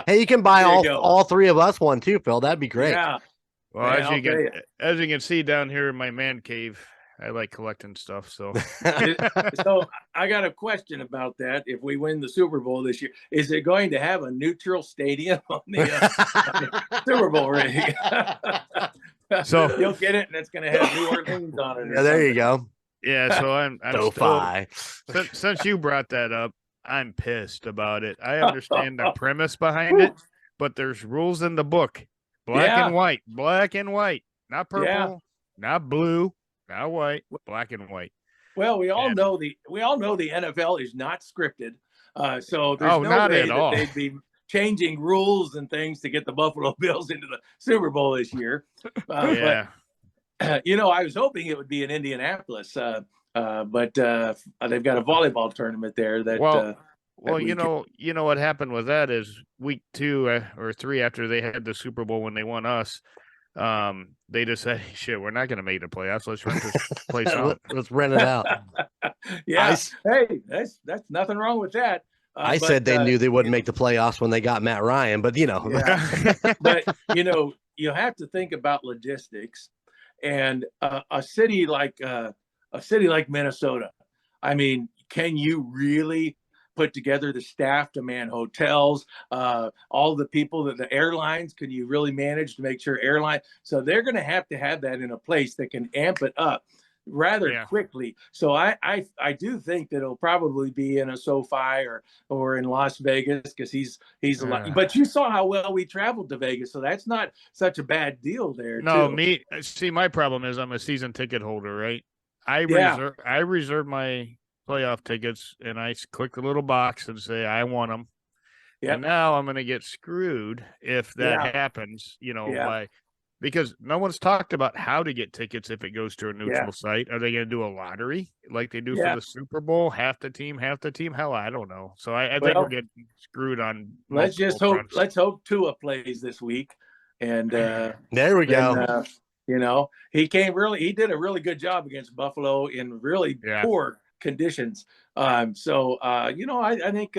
Hey, you can buy There you go. all three of us one too, Phil. That'd be great. Yeah. Well, Man, I'll tell you. as you can see down here in my man cave, I like collecting stuff. So So I got a question about that. If we win the Super Bowl this year, is it going to have a neutral stadium on the Super Bowl ring? So- you'll get it, and it's going to have New Orleans on it. or Yeah, there you something. go. yeah, so I'm still, SoFi. since you brought that up, I'm pissed about it. I understand the premise behind it, but there's rules in the book. Black and white, not purple, Yeah. not blue, not white, black and white. Well, we all And- know the NFL is not scripted, so there's Oh, no not way at that all. they'd be changing rules and things to get the Buffalo Bills into the Super Bowl this year. Yeah. But I was hoping it would be in Indianapolis, but they've got a volleyball tournament there. That Well, we you know what happened with that is week 2 or 3 after they had the Super Bowl when they won us, they just said, "Shit, we're not going to make the playoffs. Let's rent this place out." Let's rent it out. yeah, hey, that's nothing wrong with that. I But, said they knew they wouldn't make the playoffs when they got Matt Ryan, but Yeah. But you have to think about logistics, and a city like Minnesota. I mean, can you really put together the staff to man hotels, all the people that the airlines, can you really manage to make sure so they're going to have that in a place that can amp it up rather quickly. So I do think that it'll probably be in a SoFi or in Las Vegas, because he's a lot. But you saw how well we traveled to Vegas, so that's not such a bad deal there. No, too. my problem is I'm a season ticket holder, right? I reserve my playoff tickets, and I click the little box and say I want them. Yep. And now I'm going to get screwed if that happens, because no one's talked about how to get tickets if it goes to a neutral site. Are they going to do a lottery like they do for the Super Bowl? Half the team? Hell, I don't know. So I think we're getting screwed on. Let's just hope. Fronts. Let's hope Tua plays this week, and there we go. He did a really good job against Buffalo in really poor conditions. I think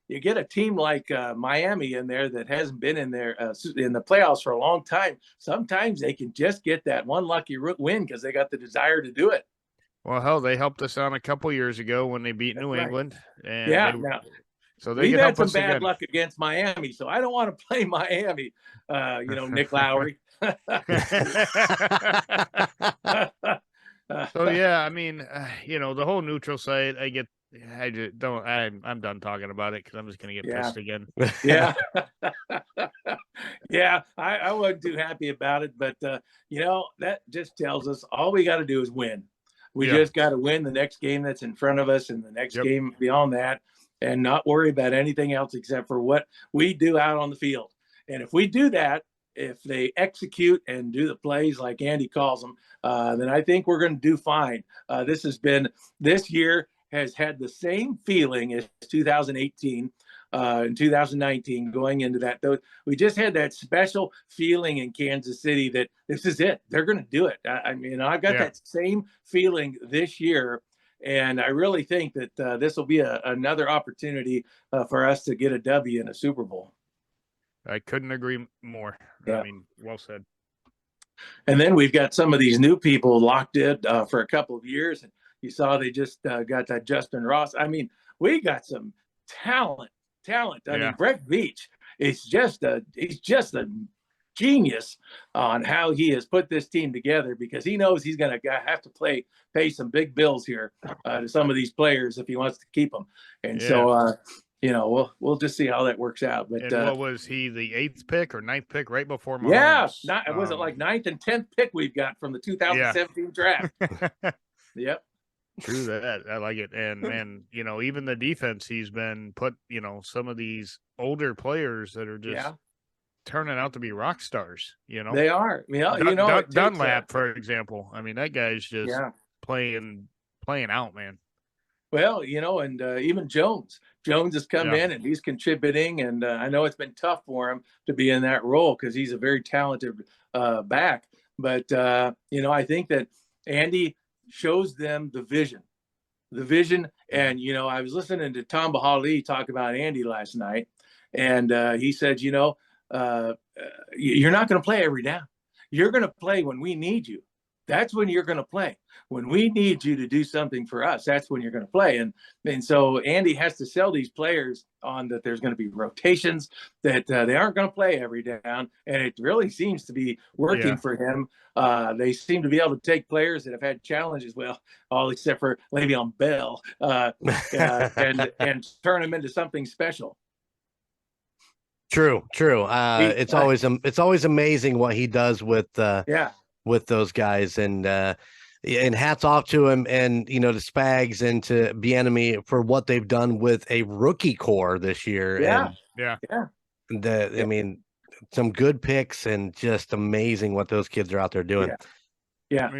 you get a team like Miami in there that hasn't been in there in the playoffs for a long time. Sometimes they can just get that one lucky win because they got the desire to do it. Well, hell, they helped us out a couple years ago when they beat New England. And so we've had some bad luck against Miami, so I don't want to play Miami. Nick Lowry. So I mean, the whole neutral site, I'm done talking about it because I'm just gonna get pissed again. Yeah. I wasn't too happy about it, but that just tells us all we got to do is win. We just got to win the next game that's in front of us and the next game beyond that, and not worry about anything else except for what we do out on the field. And if we do that, if they execute and do the plays like Andy calls them, then I think we're going to do fine. This year has had the same feeling as 2018 and 2019 going into that. Though we just had that special feeling in Kansas City that this is it. They're going to do it. I've got that same feeling this year. And I really think that this will be another opportunity for us to get a W in a Super Bowl. I couldn't agree more. Yeah. I mean, well said. And then we've got some of these new people locked in for a couple of years. And you saw they just got that Justin Ross. I mean, we got some talent. I mean, Brett Veach is he's just a genius on how he has put this team together, because he knows he's going to have to pay some big bills here to some of these players if he wants to keep them. And so, we'll just see how that works out. But what was he, the 8th pick or 9th pick right before Mahomes? Was it like 9th and 10th pick we've got from the 2017 draft? Yep. True that. I like it. And even the defense, he's been put, some of these older players that are just turning out to be rock stars, They are. Dunlap, for example. I mean, that guy's just playing out, man. Well, and even Jones has come in and he's contributing. And I know it's been tough for him to be in that role because he's a very talented back. But, I think that Andy shows them the vision. And, I was listening to Tom Bahali talk about Andy last night. And he said, you're not going to play every down. You're going to play when we need you. That's when you're going to play. When we need you to do something for us, that's when you're going to play. And so Andy has to sell these players on that there's going to be rotations, that they aren't going to play every down. And it really seems to be working for him. They seem to be able to take players that have had challenges, well, all except for Le'Veon Bell, and turn them into something special. True. It's always amazing what he does with those guys, and hats off to him, and to Spags and to Bieniemy for what they've done with a rookie core this year. I mean, some good picks, and just amazing what those kids are out there doing.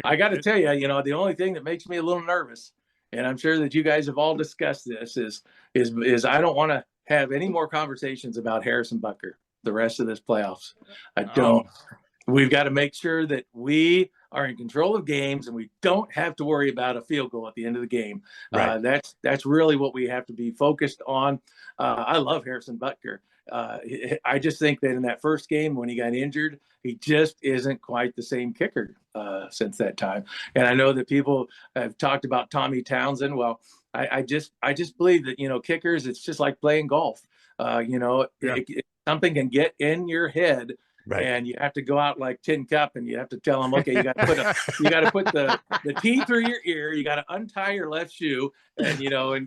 I got to tell you, the only thing that makes me a little nervous, and I'm sure that you guys have all discussed this, is I don't want to have any more conversations about Harrison Butker the rest of this playoffs. I don't. We've got to make sure that we are in control of games, and we don't have to worry about a field goal at the end of the game. Right. That's really what we have to be focused on. I love Harrison Butker. I just think that in that first game when he got injured, he just isn't quite the same kicker since that time. And I know that people have talked about Tommy Townsend. Well, I just believe that, kickers, it's just like playing golf. Something can get in your head. Right. And you have to go out like Tin Cup, and you have to tell them, okay, you got to put the tee through your ear. You got to untie your left shoe, and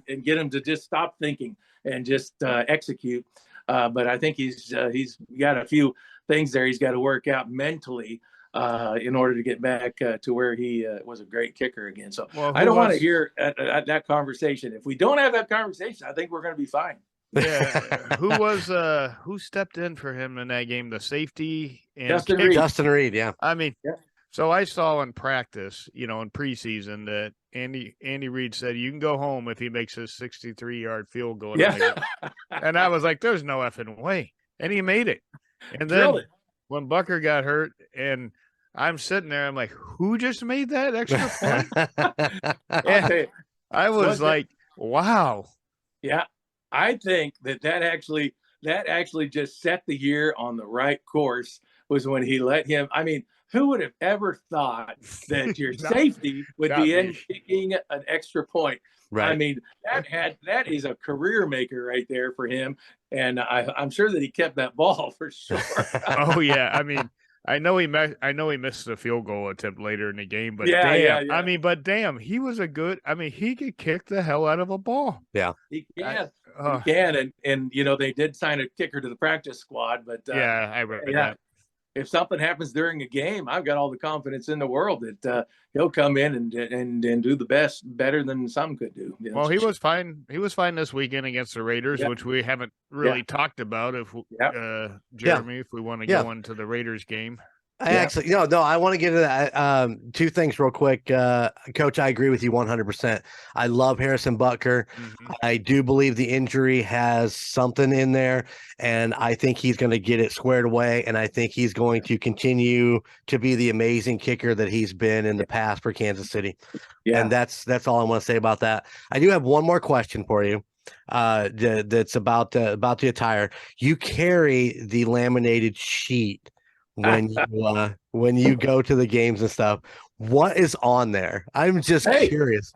and get them to just stop thinking and just execute. But I think he's got a few things there he's got to work out mentally in order to get back to where he was a great kicker again. So I don't want to hear that conversation. If we don't have that conversation, I think we're going to be fine. Yeah, who stepped in for him in that game? The safety and Justin Reid. Yeah, I mean, so I saw in practice, in preseason, that Andy Reid said you can go home if he makes his 63-yard field goal. And I was like, "There's no effing way," and he made it. And then when Butker got hurt, and I'm sitting there, I'm like, "Who just made that extra point?" I was like, "Wow." Yeah. I think that actually just set the year on the right course, was when he let him. I mean, who would have ever thought that your safety would be in kicking an extra point? Right. I mean, that is a career maker right there for him. And I'm sure that he kept that ball for sure. Oh yeah. I mean, I know he missed the field goal attempt later in the game, but I mean, but damn, he was he could kick the hell out of a ball. Yeah, he can. He can, and they did sign a kicker to the practice squad, but I read that. If something happens during a game, I've got all the confidence in the world that he'll come in and do the better than some could do. Well, he was fine. He was fine this weekend against the Raiders, which we haven't really talked about. Jeremy, if we want to go into the Raiders game. Actually, I want to get into that. Two things real quick. Coach, I agree with you 100%. I love Harrison Butker. Mm-hmm. I do believe the injury has something in there, and I think he's going to get it squared away, and I think he's going to continue to be the amazing kicker that he's been in the past for Kansas City. Yeah. And that's all I want to say about that. I do have one more question for you. That's about the attire. You carry the laminated sheet when you go to the games and stuff. What is on there? I'm just curious.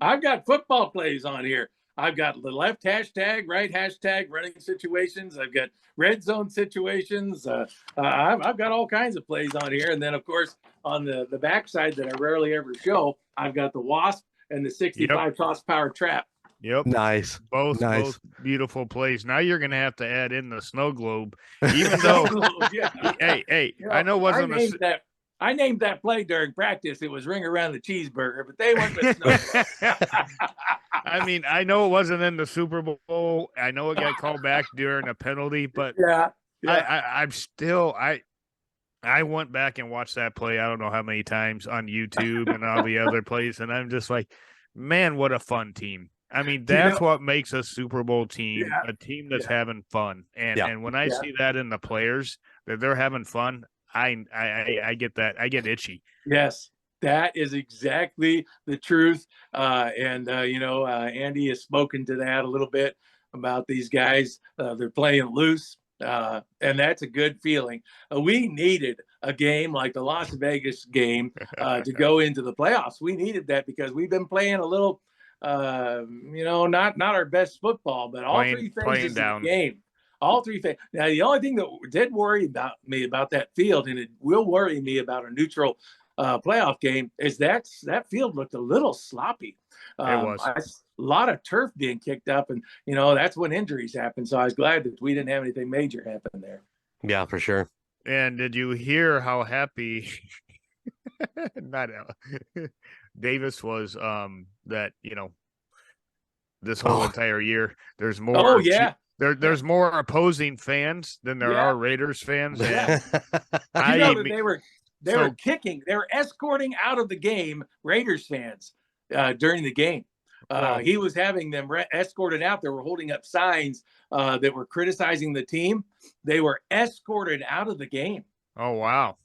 I've got football plays on here. I've got the left hashtag, right hashtag, running situations. I've got red zone situations. I've got all kinds of plays on here. And then, of course, on the backside that I rarely ever show, I've got the wasp and the 65 toss power trap. Yep. Nice. Both beautiful plays. Now you're going to have to add in the snow globe, even though, hey, I know wasn't I named that play during practice. It was ring around the cheeseburger, but they went with snow globe. I mean, I know it wasn't in the Super Bowl. I know it got called back during a penalty, but I'm still, I went back and watched that play. I don't know how many times on YouTube and all the other plays. And I'm just like, Man, what a fun team. I mean, You that's know- what makes a Super Bowl team, Yeah. a team that's Yeah. having fun. And Yeah. and when I Yeah. see that in the players, that they're having fun, I get that. I get itchy. Yes, that is exactly the truth. Andy has spoken to that a little bit about these guys. They're playing loose, and that's a good feeling. We needed a game like the Las Vegas game to go into the playoffs. We needed that because we've been playing a little, not our best football, but all three Playing phases down. of the game. All three phases. Now, the only thing that did worry me about that field, and it will worry me about a neutral playoff game, is that field looked a little sloppy. It was a lot of turf being kicked up, and that's when injuries happen. So I was glad that we didn't have anything major happen there. Yeah, for sure. And did you hear how happy not Davis was that, this whole entire year there's more Oh yeah. There's more opposing fans than there Yeah. are Raiders fans. Yeah. And They were kicking, they were escorting out of the game Raiders fans during the game. Wow. He was having them escorted out. They were holding up signs that were criticizing the team. They were escorted out of the game. Oh, wow.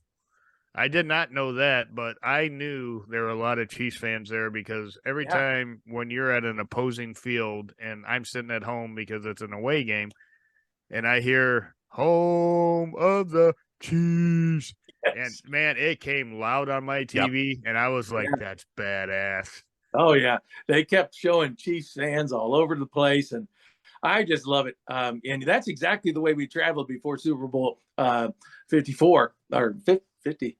I did not know that, but I knew there were a lot of Chiefs fans there because every time when you're at an opposing field and I'm sitting at home because it's an away game and I hear home of the Chiefs, and man, it came loud on my TV and I was like, that's badass. Oh yeah. They kept showing Chiefs fans all over the place, and I just love it. And that's exactly the way we traveled before Super Bowl 54 or 50.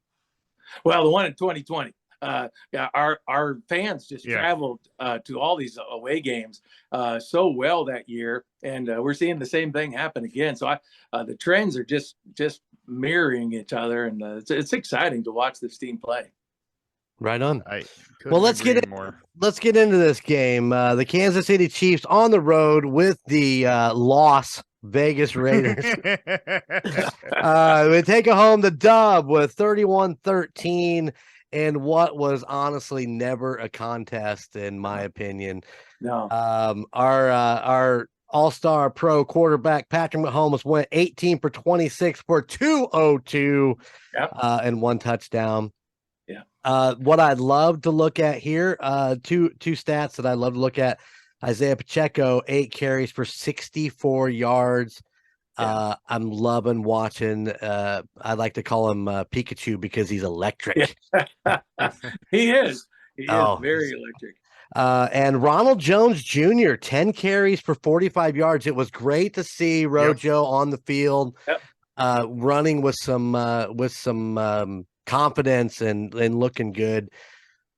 Well, the one in 2020. Our fans just traveled to all these away games so well that year, and we're seeing the same thing happen again. So the trends are just mirroring each other, and it's exciting to watch this team play. Right on. Well, let's get into this game. The Kansas City Chiefs on the road with the Las Vegas Raiders. We take home the dub with 31-13 and what was honestly never a contest, in my opinion. No. Our all-star pro quarterback Patrick Mahomes went 18 for 26 for 202 and one touchdown. What I'd love to look at here, two stats that I'd love to look at. Isaiah Pacheco, 8 carries for 64 yards. I'm loving watching. I like to call him Pikachu because he's electric. He is. He is very electric. And Ronald Jones Jr., 10 carries for 45 yards. It was great to see Rojo on the field, running with some confidence and looking good.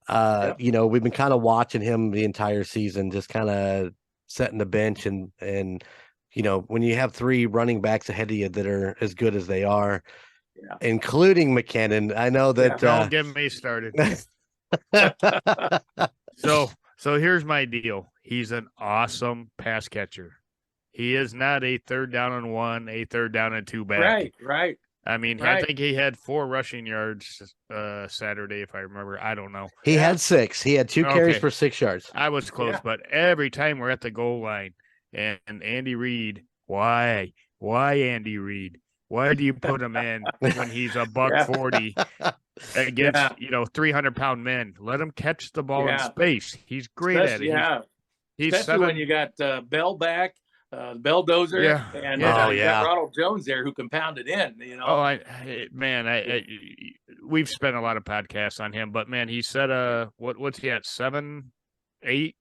We've been kind of watching him the entire season, just kind of setting the bench and when you have 3 running backs ahead of you that are as good as they are, including McKinnon. I know that don't get me started. So here's my deal. He's an awesome pass catcher. He is not a 3rd down and 1, a 3rd down and 2 back. Right. I mean, I think he had 4 rushing yards Saturday, if I remember. I don't know. He had 6. He had 2 carries for 6 yards. I was close, but every time we're at the goal line and Andy Reid, why Andy Reid? Why do you put him in when he's a $140 against 300-pound men? Let him catch the ball in space. He's great at it. He's especially when you got Bell back. Belldozer, and you got Ronald Jones there who can pound it in. We've spent a lot of podcasts on him, but man, he said what's he at 7, 8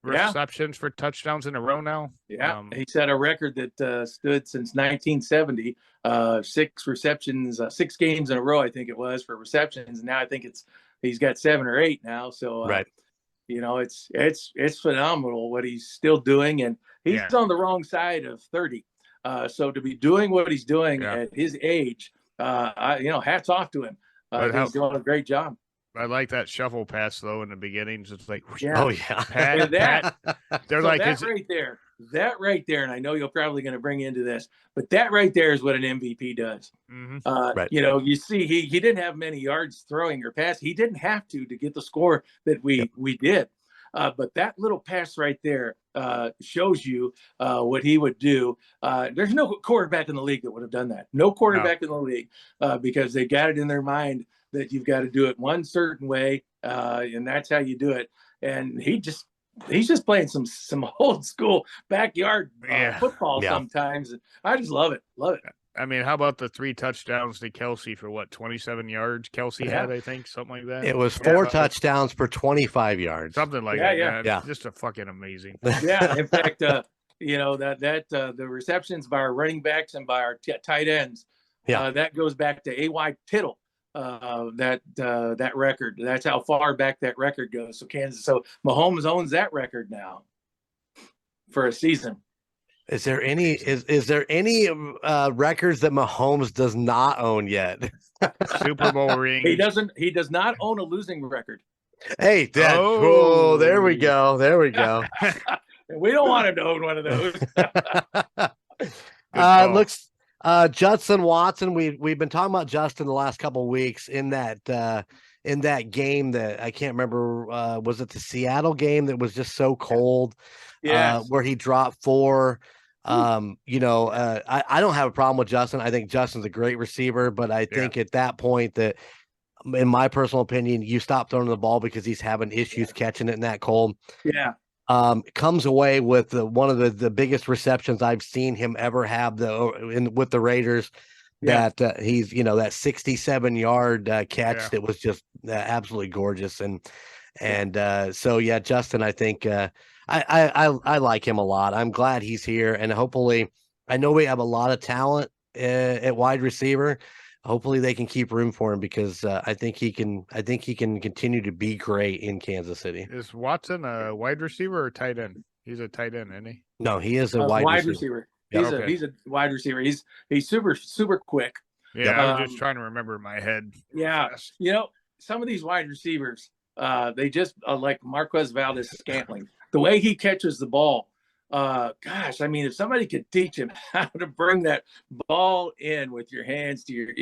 receptions for touchdowns in a row now. He set a record that stood since 1970. 6 receptions, 6 games in a row, I think it was, for receptions. Now I think he's got 7 or 8 now. So it's phenomenal what he's still doing, and he's on the wrong side of 30. So to be doing what he's doing at his age, hats off to him. He's doing a great job. I like that shuffle pass though in the beginning. It's like, Pat, they're so like that right there, and I know you're probably going to bring into this, but that right there is what an MVP does. Mm-hmm. You see, he didn't have many yards throwing or passing. He didn't have to get the score that we did. But that little pass right there shows you what he would do. There's no quarterback in the league that would have done that. No quarterback in the league, because they got it in their mind that you've got to do it one certain way, and that's how you do it. And he's just playing some old school backyard football sometimes. I just love it. Love it. I mean, how about the 3 touchdowns to Kelsey for what, 27 yards? Kelsey had, I think, something like that. It was 4 touchdowns for 25 yards. Something like that. Yeah. Just a fucking amazing. Yeah. In fact, the receptions by our running backs and by our tight ends, that goes back to A.Y. Tittle. That record. That's how far back that record goes. So Mahomes owns that record now for a season. Is there any records that Mahomes does not own yet? Super Bowl ring. He does not own a losing record. Hey, Dad. Oh, there we go. We don't want him to own one of those. Looks Justin Watson. We've been talking about Justin the last couple of weeks in that game that I can't remember. Was it the Seattle game that was just so cold? Where he dropped 4. I don't have a problem with Justin. I think Justin's a great receiver, but I think at that point that, in my personal opinion, you stop throwing the ball because he's having issues catching it in that cold. Yeah. Comes away with one of the biggest receptions I've seen him ever have with the Raiders. That he's that 67-yard catch that was just absolutely gorgeous. So Justin, I think I like him a lot. I'm glad he's here, and hopefully, I know we have a lot of talent at wide receiver. Hopefully they can keep room for him, because I think he can continue to be great in Kansas City. Is Watson a wide receiver or tight end? He's a tight end, isn't he? No, he is a wide receiver. He's a wide receiver. He's super, super quick. Yeah, I was just trying to remember in my head. Yeah. Some of these wide receivers, they just like Marquez Valdes-Scantling. The way he catches the ball, gosh, I mean, if somebody could teach him how to bring that ball in with your hands to your,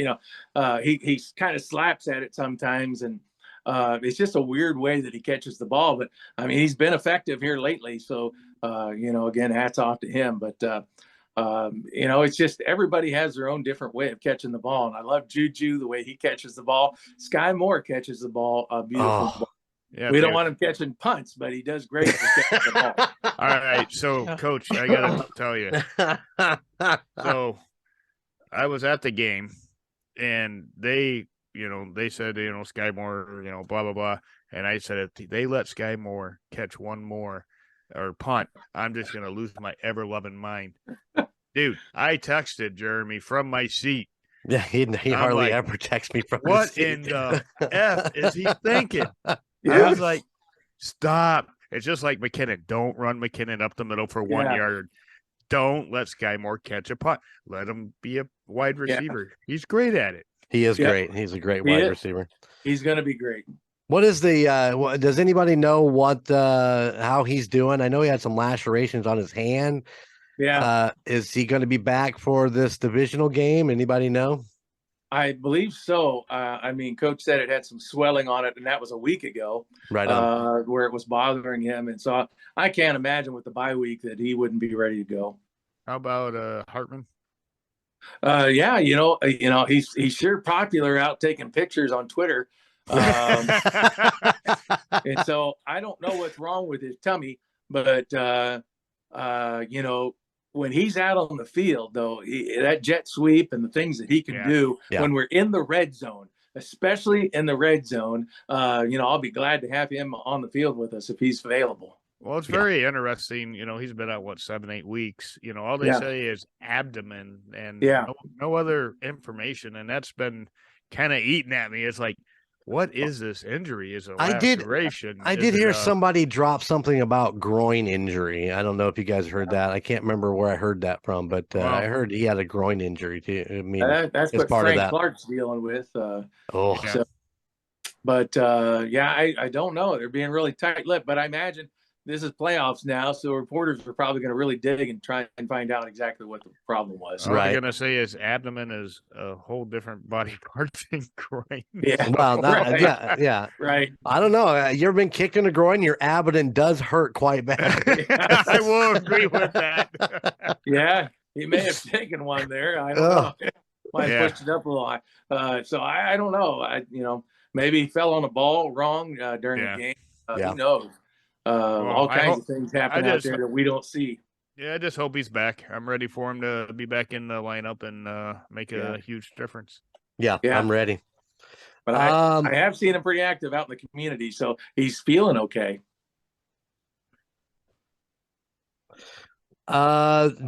he kind of slaps at it sometimes, and it's just a weird way that he catches the ball. But I mean, he's been effective here lately. So, again, hats off to him. But, it's just everybody has their own different way of catching the ball. And I love Juju, the way he catches the ball. Sky Moore catches the ball beautiful. Yeah, we don't want him catching punts, but he does great for catching the ball. All right. So, Coach, I got to tell you. So, I was at the game, and they said, Sky Moore, blah, blah, blah. And I said, if they let Sky Moore catch one more or punt, I'm just going to lose my ever-loving mind. Dude, I texted Jeremy from my seat. Yeah, he hardly ever texts me from what his seat. in the F is he thinking? Yeah. I was like, stop. It's just like McKinnon. Don't run McKinnon up the middle for 1 yard. Don't let Sky Moore catch a punt. Let him be a wide receiver. He's great at it. He is great. He's a great wide receiver. He's going to be great. What is does anybody know how he's doing? I know he had some lacerations on his hand. Yeah. Is he going to be back for this divisional game? Anybody know? I believe so. Coach said it had some swelling on it, and that was a week ago. Right on. Where it was bothering him. And so I can't imagine with the bye week that he wouldn't be ready to go. How about Hartman? He's sure popular out taking pictures on Twitter. And so I don't know what's wrong with his tummy, but when he's out on the field, though, that jet sweep and the things that he can do when we're in the red zone, especially in the red zone, I'll be glad to have him on the field with us if he's available. Well, it's very interesting. He's been out, 7-8 weeks. All they say is abdomen and no other information. And that's been kind of eating at me. It's like, what is this injury? Is a laceration? I did hear somebody drop something about groin injury. I don't know if you guys heard that. I can't remember where I heard that from, but I heard he had a groin injury too. I mean, that's what Frank Clark's dealing with. I don't know. They're being really tight-lipped, but I imagine this is playoffs now, so reporters are probably going to really dig and try and find out exactly what the problem was. All I'm Right. gonna say is abdomen is a whole different body part than groin. Yeah. Well, Right. yeah. Right. I don't know. You ever been kicked in the groin? Your abdomen does hurt quite bad. I will agree with that. Yeah, he may have taken one there. I don't know. Might have Yeah. pushed it up a little high. So I don't know. Maybe he fell on a ball wrong during Yeah. the game. Yeah. Who knows? All kinds of things happen out there that we don't see. Yeah, I just hope he's back. I'm ready for him to be back in the lineup and make a huge difference. Yeah, I'm ready. But I have seen him pretty active out in the community, so he's feeling okay.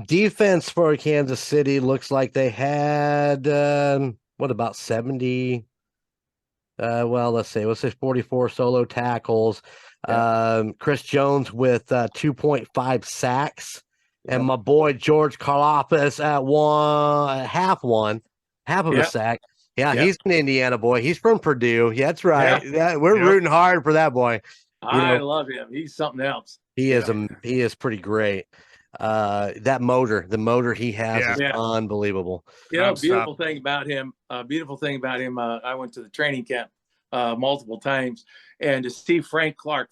Defense for Kansas City looks like they had about 70? Let's say 44 solo tackles. Chris Jones with 2.5 sacks, and my boy George Karlaftis at half of a sack. Yeah, he's an Indiana boy. He's from Purdue. Yeah, that's right. Yeah, we're rooting hard for that boy. I love him. He's something else. He is pretty great. The motor he has is unbelievable. Beautiful thing about him. I went to the training camp multiple times, and to see Frank Clark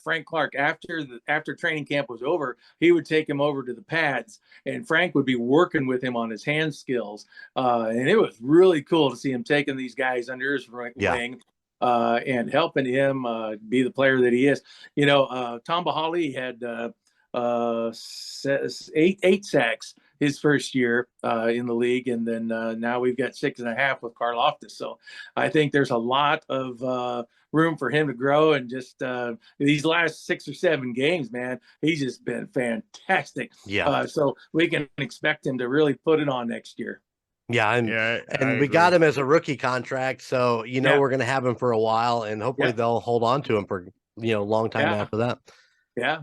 after training camp was over, he would take him over to the pads, and Frank would be working with him on his hand skills, and it was really cool to see him taking these guys under his wing. And helping him be the player that he is. Tom Bahali had 8 sacks his first year in the league, and then now we've got 6.5 with Karlaftis. So I think there's a lot of room for him to grow, and just these last 6 or 7 games, man, he's just been fantastic. So we can expect him to really put it on next year. Yeah, and we got him as a rookie contract, so we're going to have him for a while, and hopefully they'll hold on to him for a long time after that. Yeah.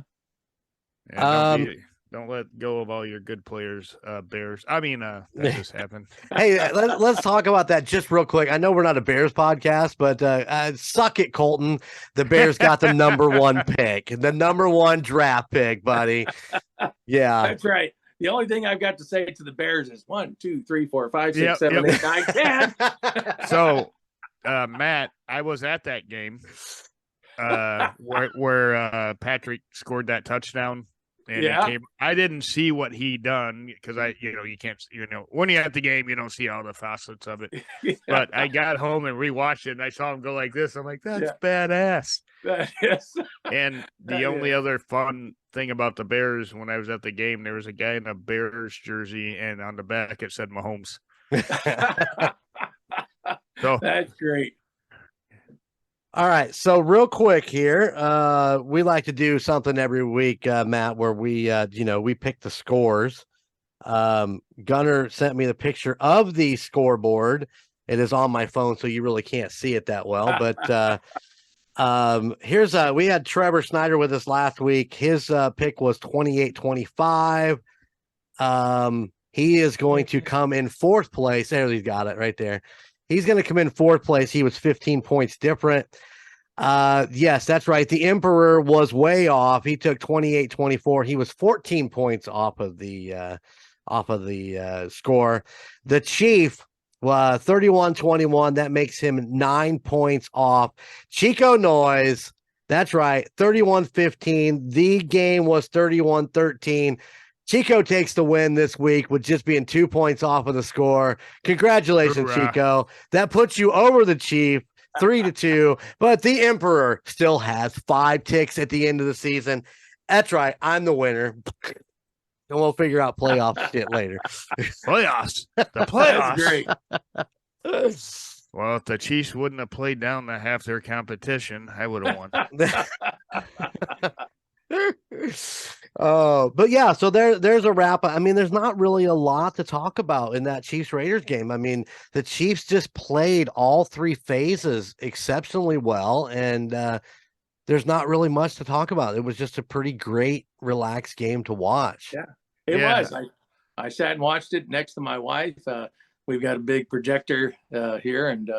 Don't let go of all your good players, Bears. I mean, that just happened. Hey, let's talk about that just real quick. I know we're not a Bears podcast, but suck it, Colton. The Bears got the number 1 pick, the number 1 draft pick, buddy. Yeah, that's right. The only thing I've got to say to the Bears is 1, 2, 3, 4, 5, 6, 7, 8, 9, 10. So, Matt, I was at that game where Patrick scored that touchdown. And I didn't see what he done because you can't, when you're at the game, you don't see all the facets of it. But I got home and rewatched it, and I saw him go like this. I'm like, that's badass. And the only other fun thing about the Bears, when I was at the game, there was a guy in a Bears jersey, and on the back it said Mahomes. So that's great. All right, so real quick here, we like to do something every week, Matt, where we pick the scores. Gunnar sent me the picture of the scoreboard. It is on my phone, so you really can't see it that well. But we had Trevor Snyder with us last week. His pick was 28-25. He is going to come in 4th place. There, he's got it right there. He's going to come in 4th place. He was 15 points different. Yes, that's right. The Emperor was way off. He took 28-24. He was 14 points off of the score. The Chief 31-21. That makes him 9 points off. Chico Noise, that's right, 31-15. The game was 31-13. Chico takes the win this week with just being 2 points off of the score. Congratulations, Hoorah. Chico. That puts you over the Chief 3-2, but the Emperor still has 5 ticks at the end of the season. That's right. I'm the winner. And we'll figure out playoff shit later. Playoffs. The playoffs. That's great. Well, if the Chiefs wouldn't have played down to half their competition, I would have won. Oh, but yeah, so there's a wrap. I mean, there's not really a lot to talk about in that Chiefs Raiders game. I mean, the Chiefs just played all 3 phases exceptionally well, and there's not really much to talk about. It was just a pretty great, relaxed game to watch. Yeah, it was. I sat and watched it next to my wife. We've got a big projector here, and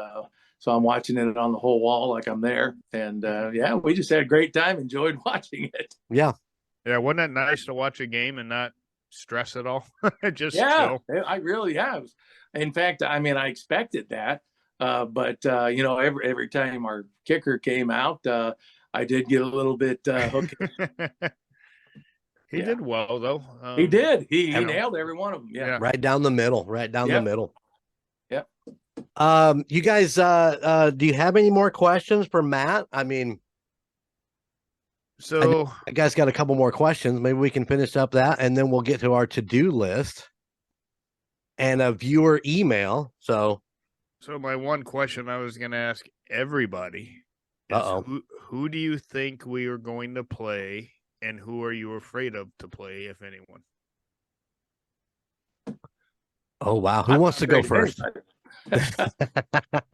so I'm watching it on the whole wall like I'm there. And we just had a great time, enjoyed watching it. Yeah. Yeah, wasn't that nice to watch a game and not stress at all? Just Yeah, chill. I really have. In fact, I mean, I expected that, but you know, every time our kicker came out, I did get a little bit hooked. He Yeah. did well though. He did. He you know. nailed every one of them. Yeah. Right down the middle. Right down the Yep. middle. Yep. You guys, do you have any more questions for Matt? I mean, So I guys got a couple more questions. Maybe we can finish up that, and then we'll get to our to-do list and a viewer email. So my one question I was going to ask everybody is who do you think we are going to play, and who are you afraid of to play, if anyone? oh wow, who wants to go first?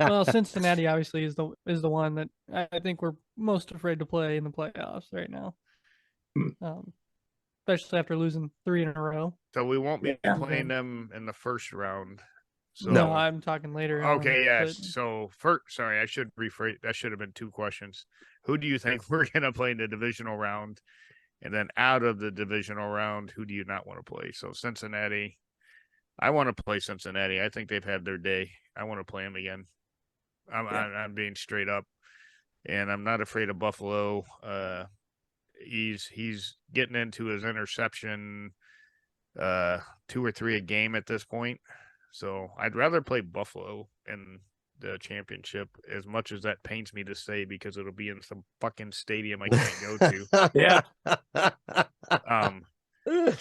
Well, Cincinnati obviously is the one that I think we're most afraid to play in the playoffs right now. Especially after losing 3 in a row. So we won't be playing them in the first round. So, no, I'm talking later. Okay, yes. So first, sorry, I should rephrase. That should have been 2 questions. Who do you think we're going to play in the divisional round? And then out of the divisional round, who do you not want to play? So Cincinnati. I want to play Cincinnati. I think they've had their day. I want to play them again. I'm being straight up, and I'm not afraid of Buffalo. He's getting into his interception 2 or 3 a game at this point. So I'd rather play Buffalo in the championship, as much as that pains me to say, because it'll be in some fucking stadium I can't go to. Yeah.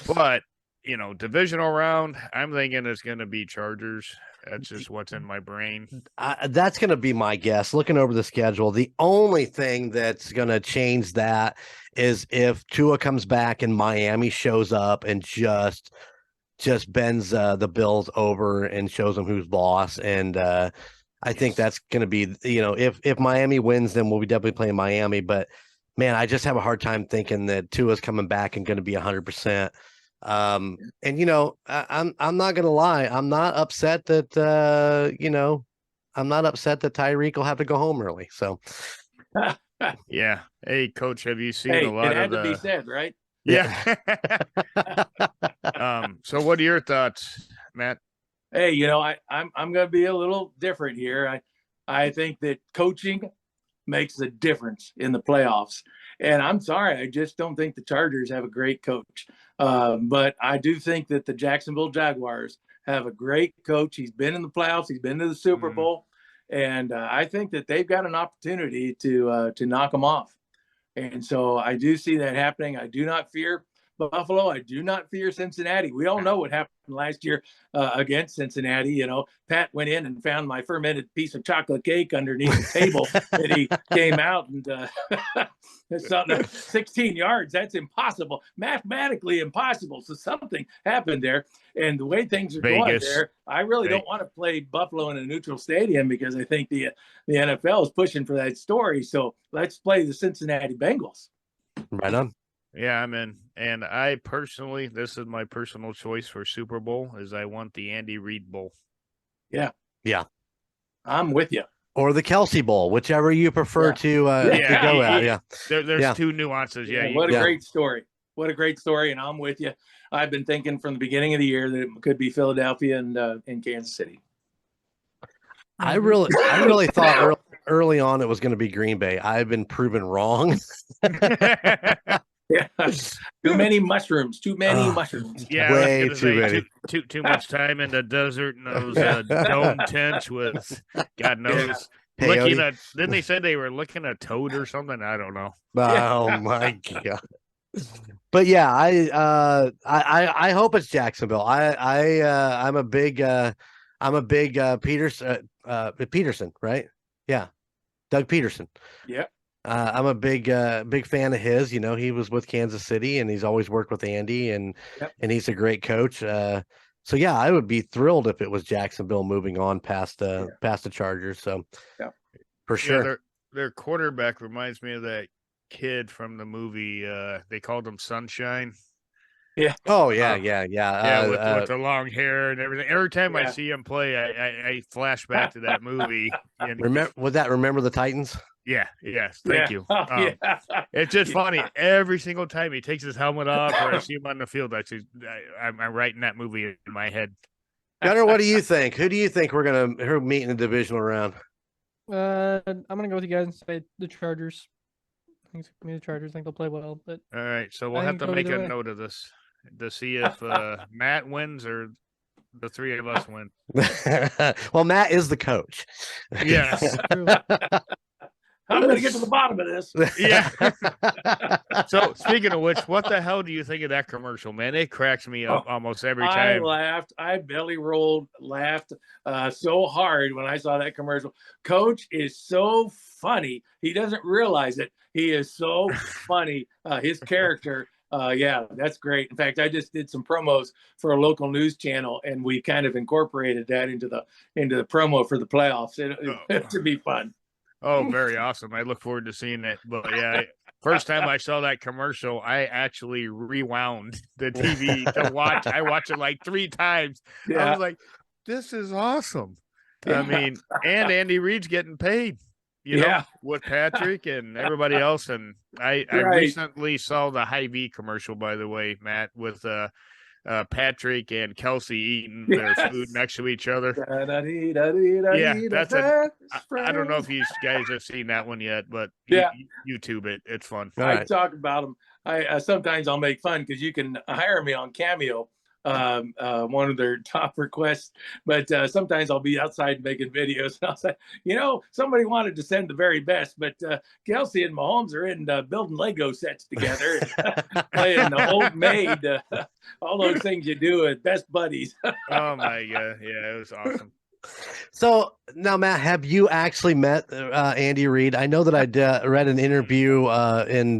But you know, divisional round, I'm thinking it's going to be Chargers. That's just what's in my brain. That's going to be my guess. Looking over the schedule, the only thing that's going to change that is if Tua comes back and Miami shows up and just bends the Bills over and shows them who's boss. And I think that's going to be, you know, if Miami wins, then we'll be definitely playing Miami. But man, I just have a hard time thinking that Tua's coming back and going to be 100%. And you know, I'm not gonna lie, I'm not upset that you know, I'm not upset that Tyreek will have to go home early. So yeah. Hey, Coach, have you seen a lot it had of to be said, right? Yeah. So what are your thoughts, Matt? Hey, you know, I'm gonna be a little different here. I think that coaching makes a difference in the playoffs. And I'm sorry, I just don't think the Chargers have a great coach. But I do think that the Jacksonville Jaguars have a great coach. He's been in the playoffs. He's been to the Super Bowl. And I think that they've got an opportunity to knock them off. And so I do see that happening. I do not fear Buffalo. I do not fear Cincinnati. We all know what happened last year against Cincinnati. You know, Pat went in and found my fermented piece of chocolate cake underneath the table that he came out and 16 yards. That's impossible, mathematically impossible. So something happened there. And the way things are going there, I really don't want to play Buffalo in a neutral stadium, because I think the NFL is pushing for that story. So let's play the Cincinnati Bengals. Right on. Yeah, I'm in. And I personally, this is my personal choice for Super Bowl, is I want the Andy Reid Bowl. Yeah. Yeah. I'm with you. Or the Kelsey Bowl, whichever you prefer to go at. Yeah. There's 2 nuances. Yeah. What a great story. What a great story. And I'm with you. I've been thinking from the beginning of the year that it could be Philadelphia and Kansas City. I really thought early on it was going to be Green Bay. I've been proven wrong. Yeah, too many mushrooms. Too many mushrooms. Yeah, way too many. Too much time in the desert and those dome tents with God knows. Didn't they say they were licking a toad or something? I don't know. Oh my God. But yeah, I hope it's Jacksonville. I'm a big Peterson, right? Yeah, Doug Peterson. Yeah. I'm a big fan of his. You know, he was with Kansas City and he's always worked with Andy, and he's a great coach. So yeah, I would be thrilled if it was Jacksonville moving on past the Chargers. So for sure. Yeah, their quarterback reminds me of that kid from the movie. They called him Sunshine. Yeah. Oh yeah, with the long hair and everything. Every time I see him play, I flash back to that movie. And Remember the Titans? Yeah. Yes. Thank you. Oh, yeah. It's just funny. Every single time he takes his helmet off or I see him on the field, I'm writing that movie in my head. Gunnar, what do you think? Who do you think we're gonna meet in the divisional round? I'm gonna go with you guys and say the Chargers. I think it's gonna be the Chargers. I think they'll play well, but All right. So we'll I have think to go make either a way. note of this to see if Matt wins or the three of us win. Well, Matt is the coach. Yes. True. I'm going to get to the bottom of this. Yeah. So speaking of which, what the hell do you think of that commercial, man? It cracks me up almost every I time. laughed. I belly rolled, laughed so hard when I saw that commercial. Coach is so funny. He doesn't realize it. He is so funny. His character. Yeah, that's great. In fact, I just did some promos for a local news channel, and we kind of incorporated that into the promo for the playoffs. It to be fun. Oh, very awesome. I look forward to seeing it. But yeah, first time I saw that commercial, I actually rewound the TV to watch. I watched it like 3 times. I Yeah. was like, this is awesome. Yeah. I mean, and Andy Reid's getting paid, you know, Yeah. with Patrick and everybody else. And I Right. recently saw the Hy-Vee commercial, by the way, Matt, with Patrick and Kelsey eating their food next to each other. Yeah, that's I don't know if you guys have seen that one yet, but Yeah. YouTube it. It's fun. All I right. talk about them. I sometimes I'll make fun because you can hire me on Cameo, one of their top requests. But sometimes I'll be outside making videos, and I'll say, somebody wanted to send the very best, but Kelsey and Mahomes are in building Lego sets together, and playing the old maid, all those things you do at Best Buddies. Oh my god, yeah, it was awesome. So now, Matt, have you actually met Andy Reid? I know that I read an interview in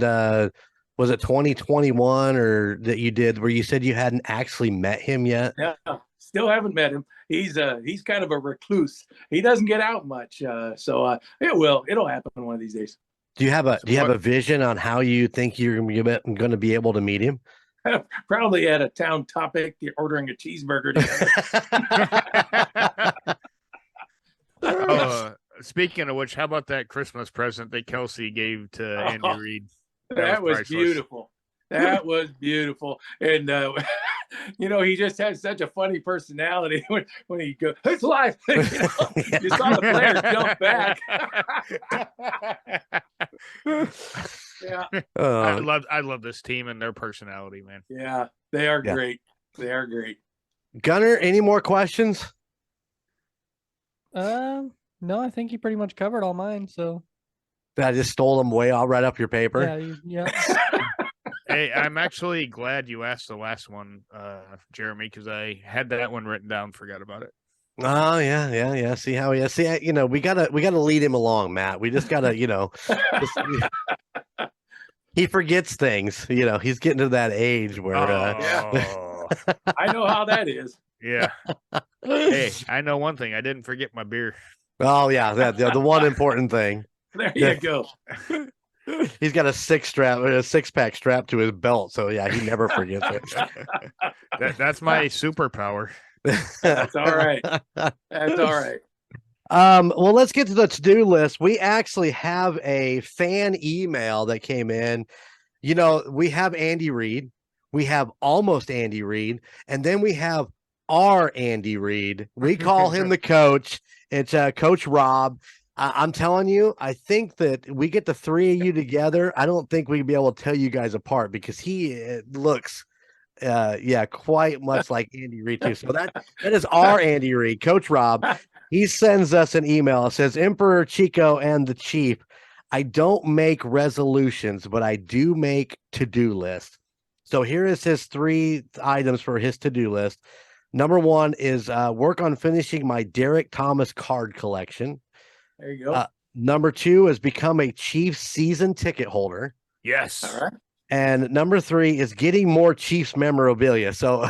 was it 2021 or that you did where you said you hadn't actually met him yet? No, still haven't met him. He's kind of a recluse. He doesn't get out much, so it'll happen one of these days. Do you have a vision on how you think you're going to be able to meet him? Probably at a town topic, you're ordering a cheeseburger together. Speaking of which, how about that Christmas present that Kelsey gave to Andy Reid? That was beautiful. That was beautiful. And, he just has such a funny personality when he goes, it's life. You saw the players jump back. Yeah. I love this team and their personality, man. Yeah, they are great. They are great. Gunnar, any more questions? No, I think you pretty much covered all mine. So I just stole them right up your paper. Yeah. Hey, I'm actually glad you asked the last one, Jeremy, because I had that one written down, forgot about it. Oh yeah. See how we gotta lead him along, Matt. We just gotta, he forgets things. He's getting to that age where. I know how that is. Yeah. Hey, I know one thing. I didn't forget my beer. Oh yeah, the one important thing. There you go. He's got a six-pack strapped to his belt, so yeah, he never forgets it. That's my superpower. That's all right. That's all right. Well, let's get to the to-do list. We actually have a fan email that came in. We have Andy Reid, we have almost Andy Reid, and then we have our Andy Reid. We call him the coach. It's Coach Rob. I'm telling you, I think that we get the three of you together. I don't think we'd be able to tell you guys apart because he looks, quite much like Andy Reid too. So that is our Andy Reid, Coach Rob. He sends us an email. It says, Emperor Chico and the Chief, I don't make resolutions, but I do make to-do lists. So here is his 3 items for his to-do list. Number 1 is work on finishing my Derek Thomas card collection. There you go. Number 2 is become a Chiefs season ticket holder. Yes. All right. And number 3 is getting more Chiefs memorabilia. So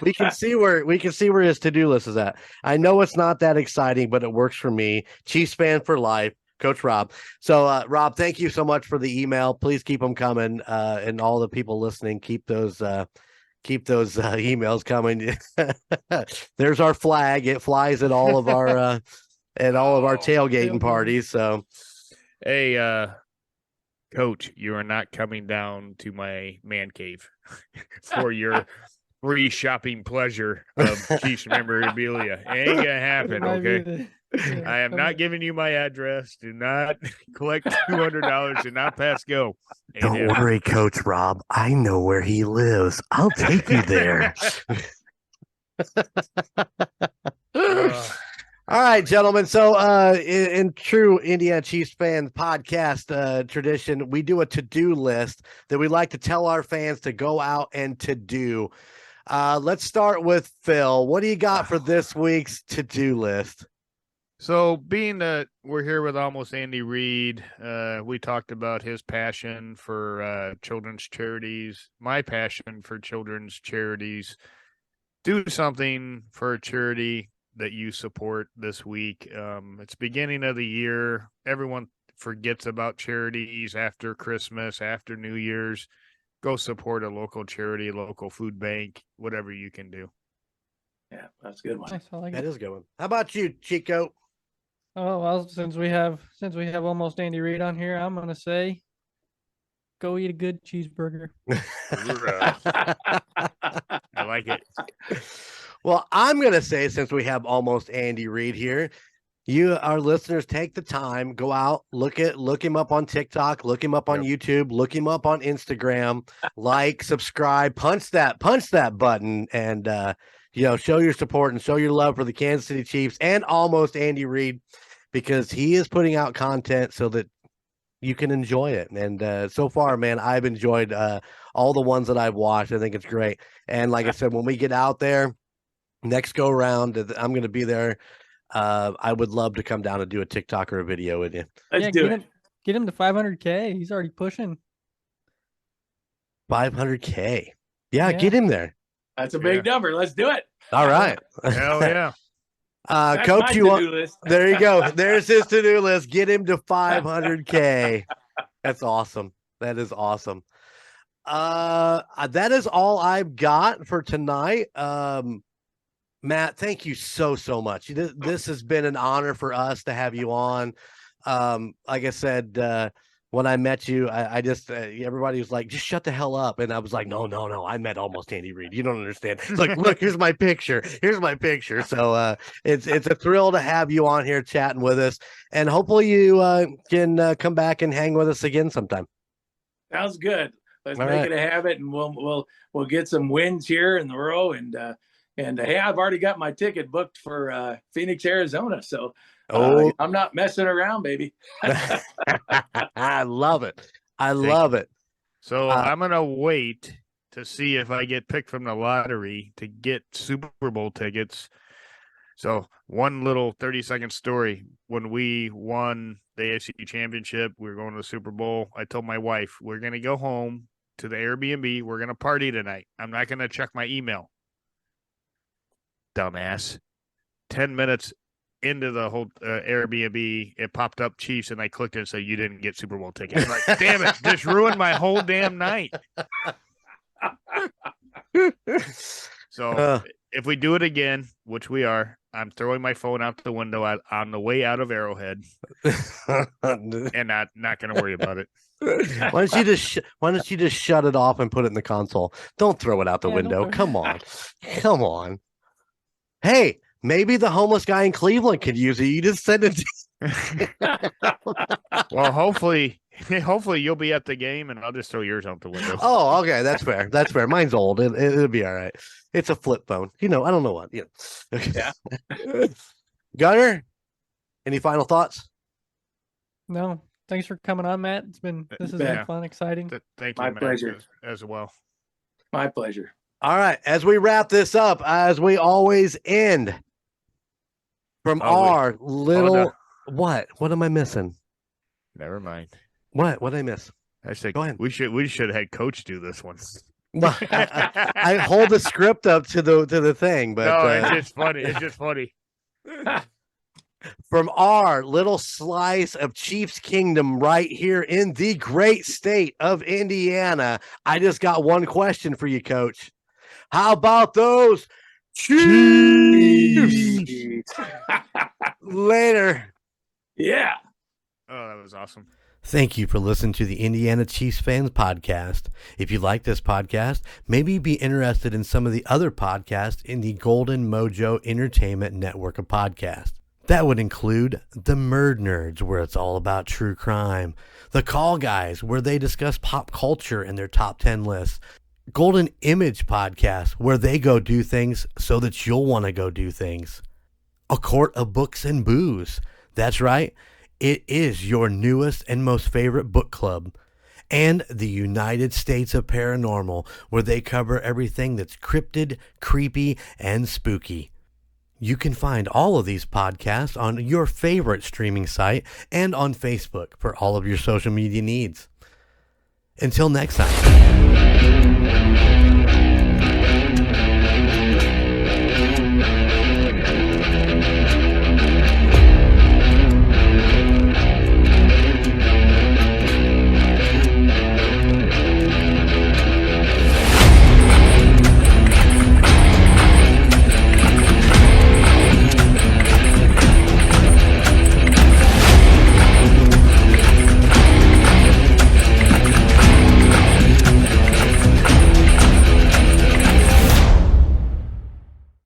we can see where his to-do list is at. I know it's not that exciting, but it works for me. Chiefs fan for life, Coach Rob. So Rob, thank you so much for the email. Please keep them coming. And all the people listening, keep those emails coming. There's our flag. It flies at all of our tailgating parties. So Hey, Coach, you are not coming down to my man cave for your free shopping pleasure of Chiefs memorabilia. It ain't gonna It happen, might be okay? the- I am not giving you my address. Do not collect $200. Do not pass go. Ain't Don't happening. worry, Coach Rob. I know where he lives. I'll take you there. All right, gentlemen. So, in true Indiana Chiefs fan podcast tradition, we do a to-do list that we like to tell our fans to go out and to do. Let's start with Phil. What do you got for this week's to-do list? So, being that we're here with almost Andy Reid, we talked about his passion for children's charities, my passion for children's charities. Do something for a charity that you support this week. It's beginning of the year. Everyone forgets about charities after Christmas, after New Year's. Go support a local charity, local food bank, whatever you can do. Yeah, that's a good one. Nice, I like That it. is a good one. How about you, Chico? Oh well, since we have almost Andy Reid on here, I'm gonna say, go eat a good cheeseburger. I like it. Well, I'm going to say, since we have almost Andy Reid here, you, our listeners, take the time, go out, look him up on TikTok, look him up on YouTube, look him up on Instagram, like, subscribe, punch that button, and show your support and show your love for the Kansas City Chiefs and almost Andy Reid, because he is putting out content so that you can enjoy it. And so far, man, I've enjoyed all the ones that I've watched. I think it's great. And like I said, when we get out there next go round, I'm going to be there. I would love to come down and do a TikTok or a video with you. Let's do it. Get him to 500K. He's already pushing. 500K. Yeah, Yeah. get him there. That's a big number. Let's do it. All right. Hell yeah. That's Coach, my you want? to-do list. There you go. There's his to-do list. Get him to 500K. That's awesome. That is awesome. That is all I've got for tonight. Matt, thank you so much. This has been an honor for us to have you on. Like I said, when I met you, I just everybody was like, just shut the hell up. And I was like, no. I met almost Andy Reid. You don't understand. It's like, look, here's my picture. So it's a thrill to have you on here chatting with us. And hopefully you can come back and hang with us again sometime. Sounds good. Let's All make right. it a habit, and we'll get some wins here in the row. And hey, I've already got my ticket booked for Phoenix, Arizona. So I'm not messing around, baby. I love it. I love it. So I'm going to wait to see if I get picked from the lottery to get Super Bowl tickets. So one little 30-second story. When we won the AFC Championship, we were going to the Super Bowl. I told my wife, we're going to go home to the Airbnb. We're going to party tonight. I'm not going to check my email. Dumbass. 10 minutes into the whole Airbnb, it popped up Chiefs, and I clicked it and said, you didn't get Super Bowl tickets. I'm like, damn it, just ruined my whole damn night. So if we do it again, which we are, I'm throwing my phone out the window on the way out of Arrowhead and not going to worry about it. Why don't you just shut it off and put it in the console? Don't throw it out the window. Come on. Hey, maybe the homeless guy in Cleveland could use it. You just send it to Well, hopefully you'll be at the game, and I'll just throw yours out the window. Oh, okay. That's fair. Mine's old. It'll be all right. It's a flip phone. I don't know what. Yeah. Gunner, any final thoughts? No. Thanks for coming on, Matt. This has been fun, exciting. Thank you, My Matt, pleasure. as well. My pleasure. All right. As we wrap this up, as we always end, from our little what am I missing? Never mind. What did I miss? I said, go ahead. We should have had Coach do this one. Well, I hold the script up to the thing, but no, it's just funny. From our little slice of Chiefs Kingdom right here in the great state of Indiana, I just got one question for you, Coach. How about those Chiefs? Later. Yeah. Oh, that was was awesome. Thank you for listening to the Indiana Chiefs Fans Podcast. If you like this podcast, maybe you'd be interested in some of the other podcasts in the Golden Mojo Entertainment Network of podcasts. That would include the Murdnerds, where it's all about true crime. The Call Guys, where they discuss pop culture in their top 10 lists. Golden Image Podcast, where they go do things so that you'll want to go do things. A Court of Books and Booze. That's right. It is your newest and most favorite book club. And the United States of Paranormal, where they cover everything that's cryptid, creepy, and spooky. You can find all of these podcasts on your favorite streaming site and on Facebook for all of your social media needs. Until next time.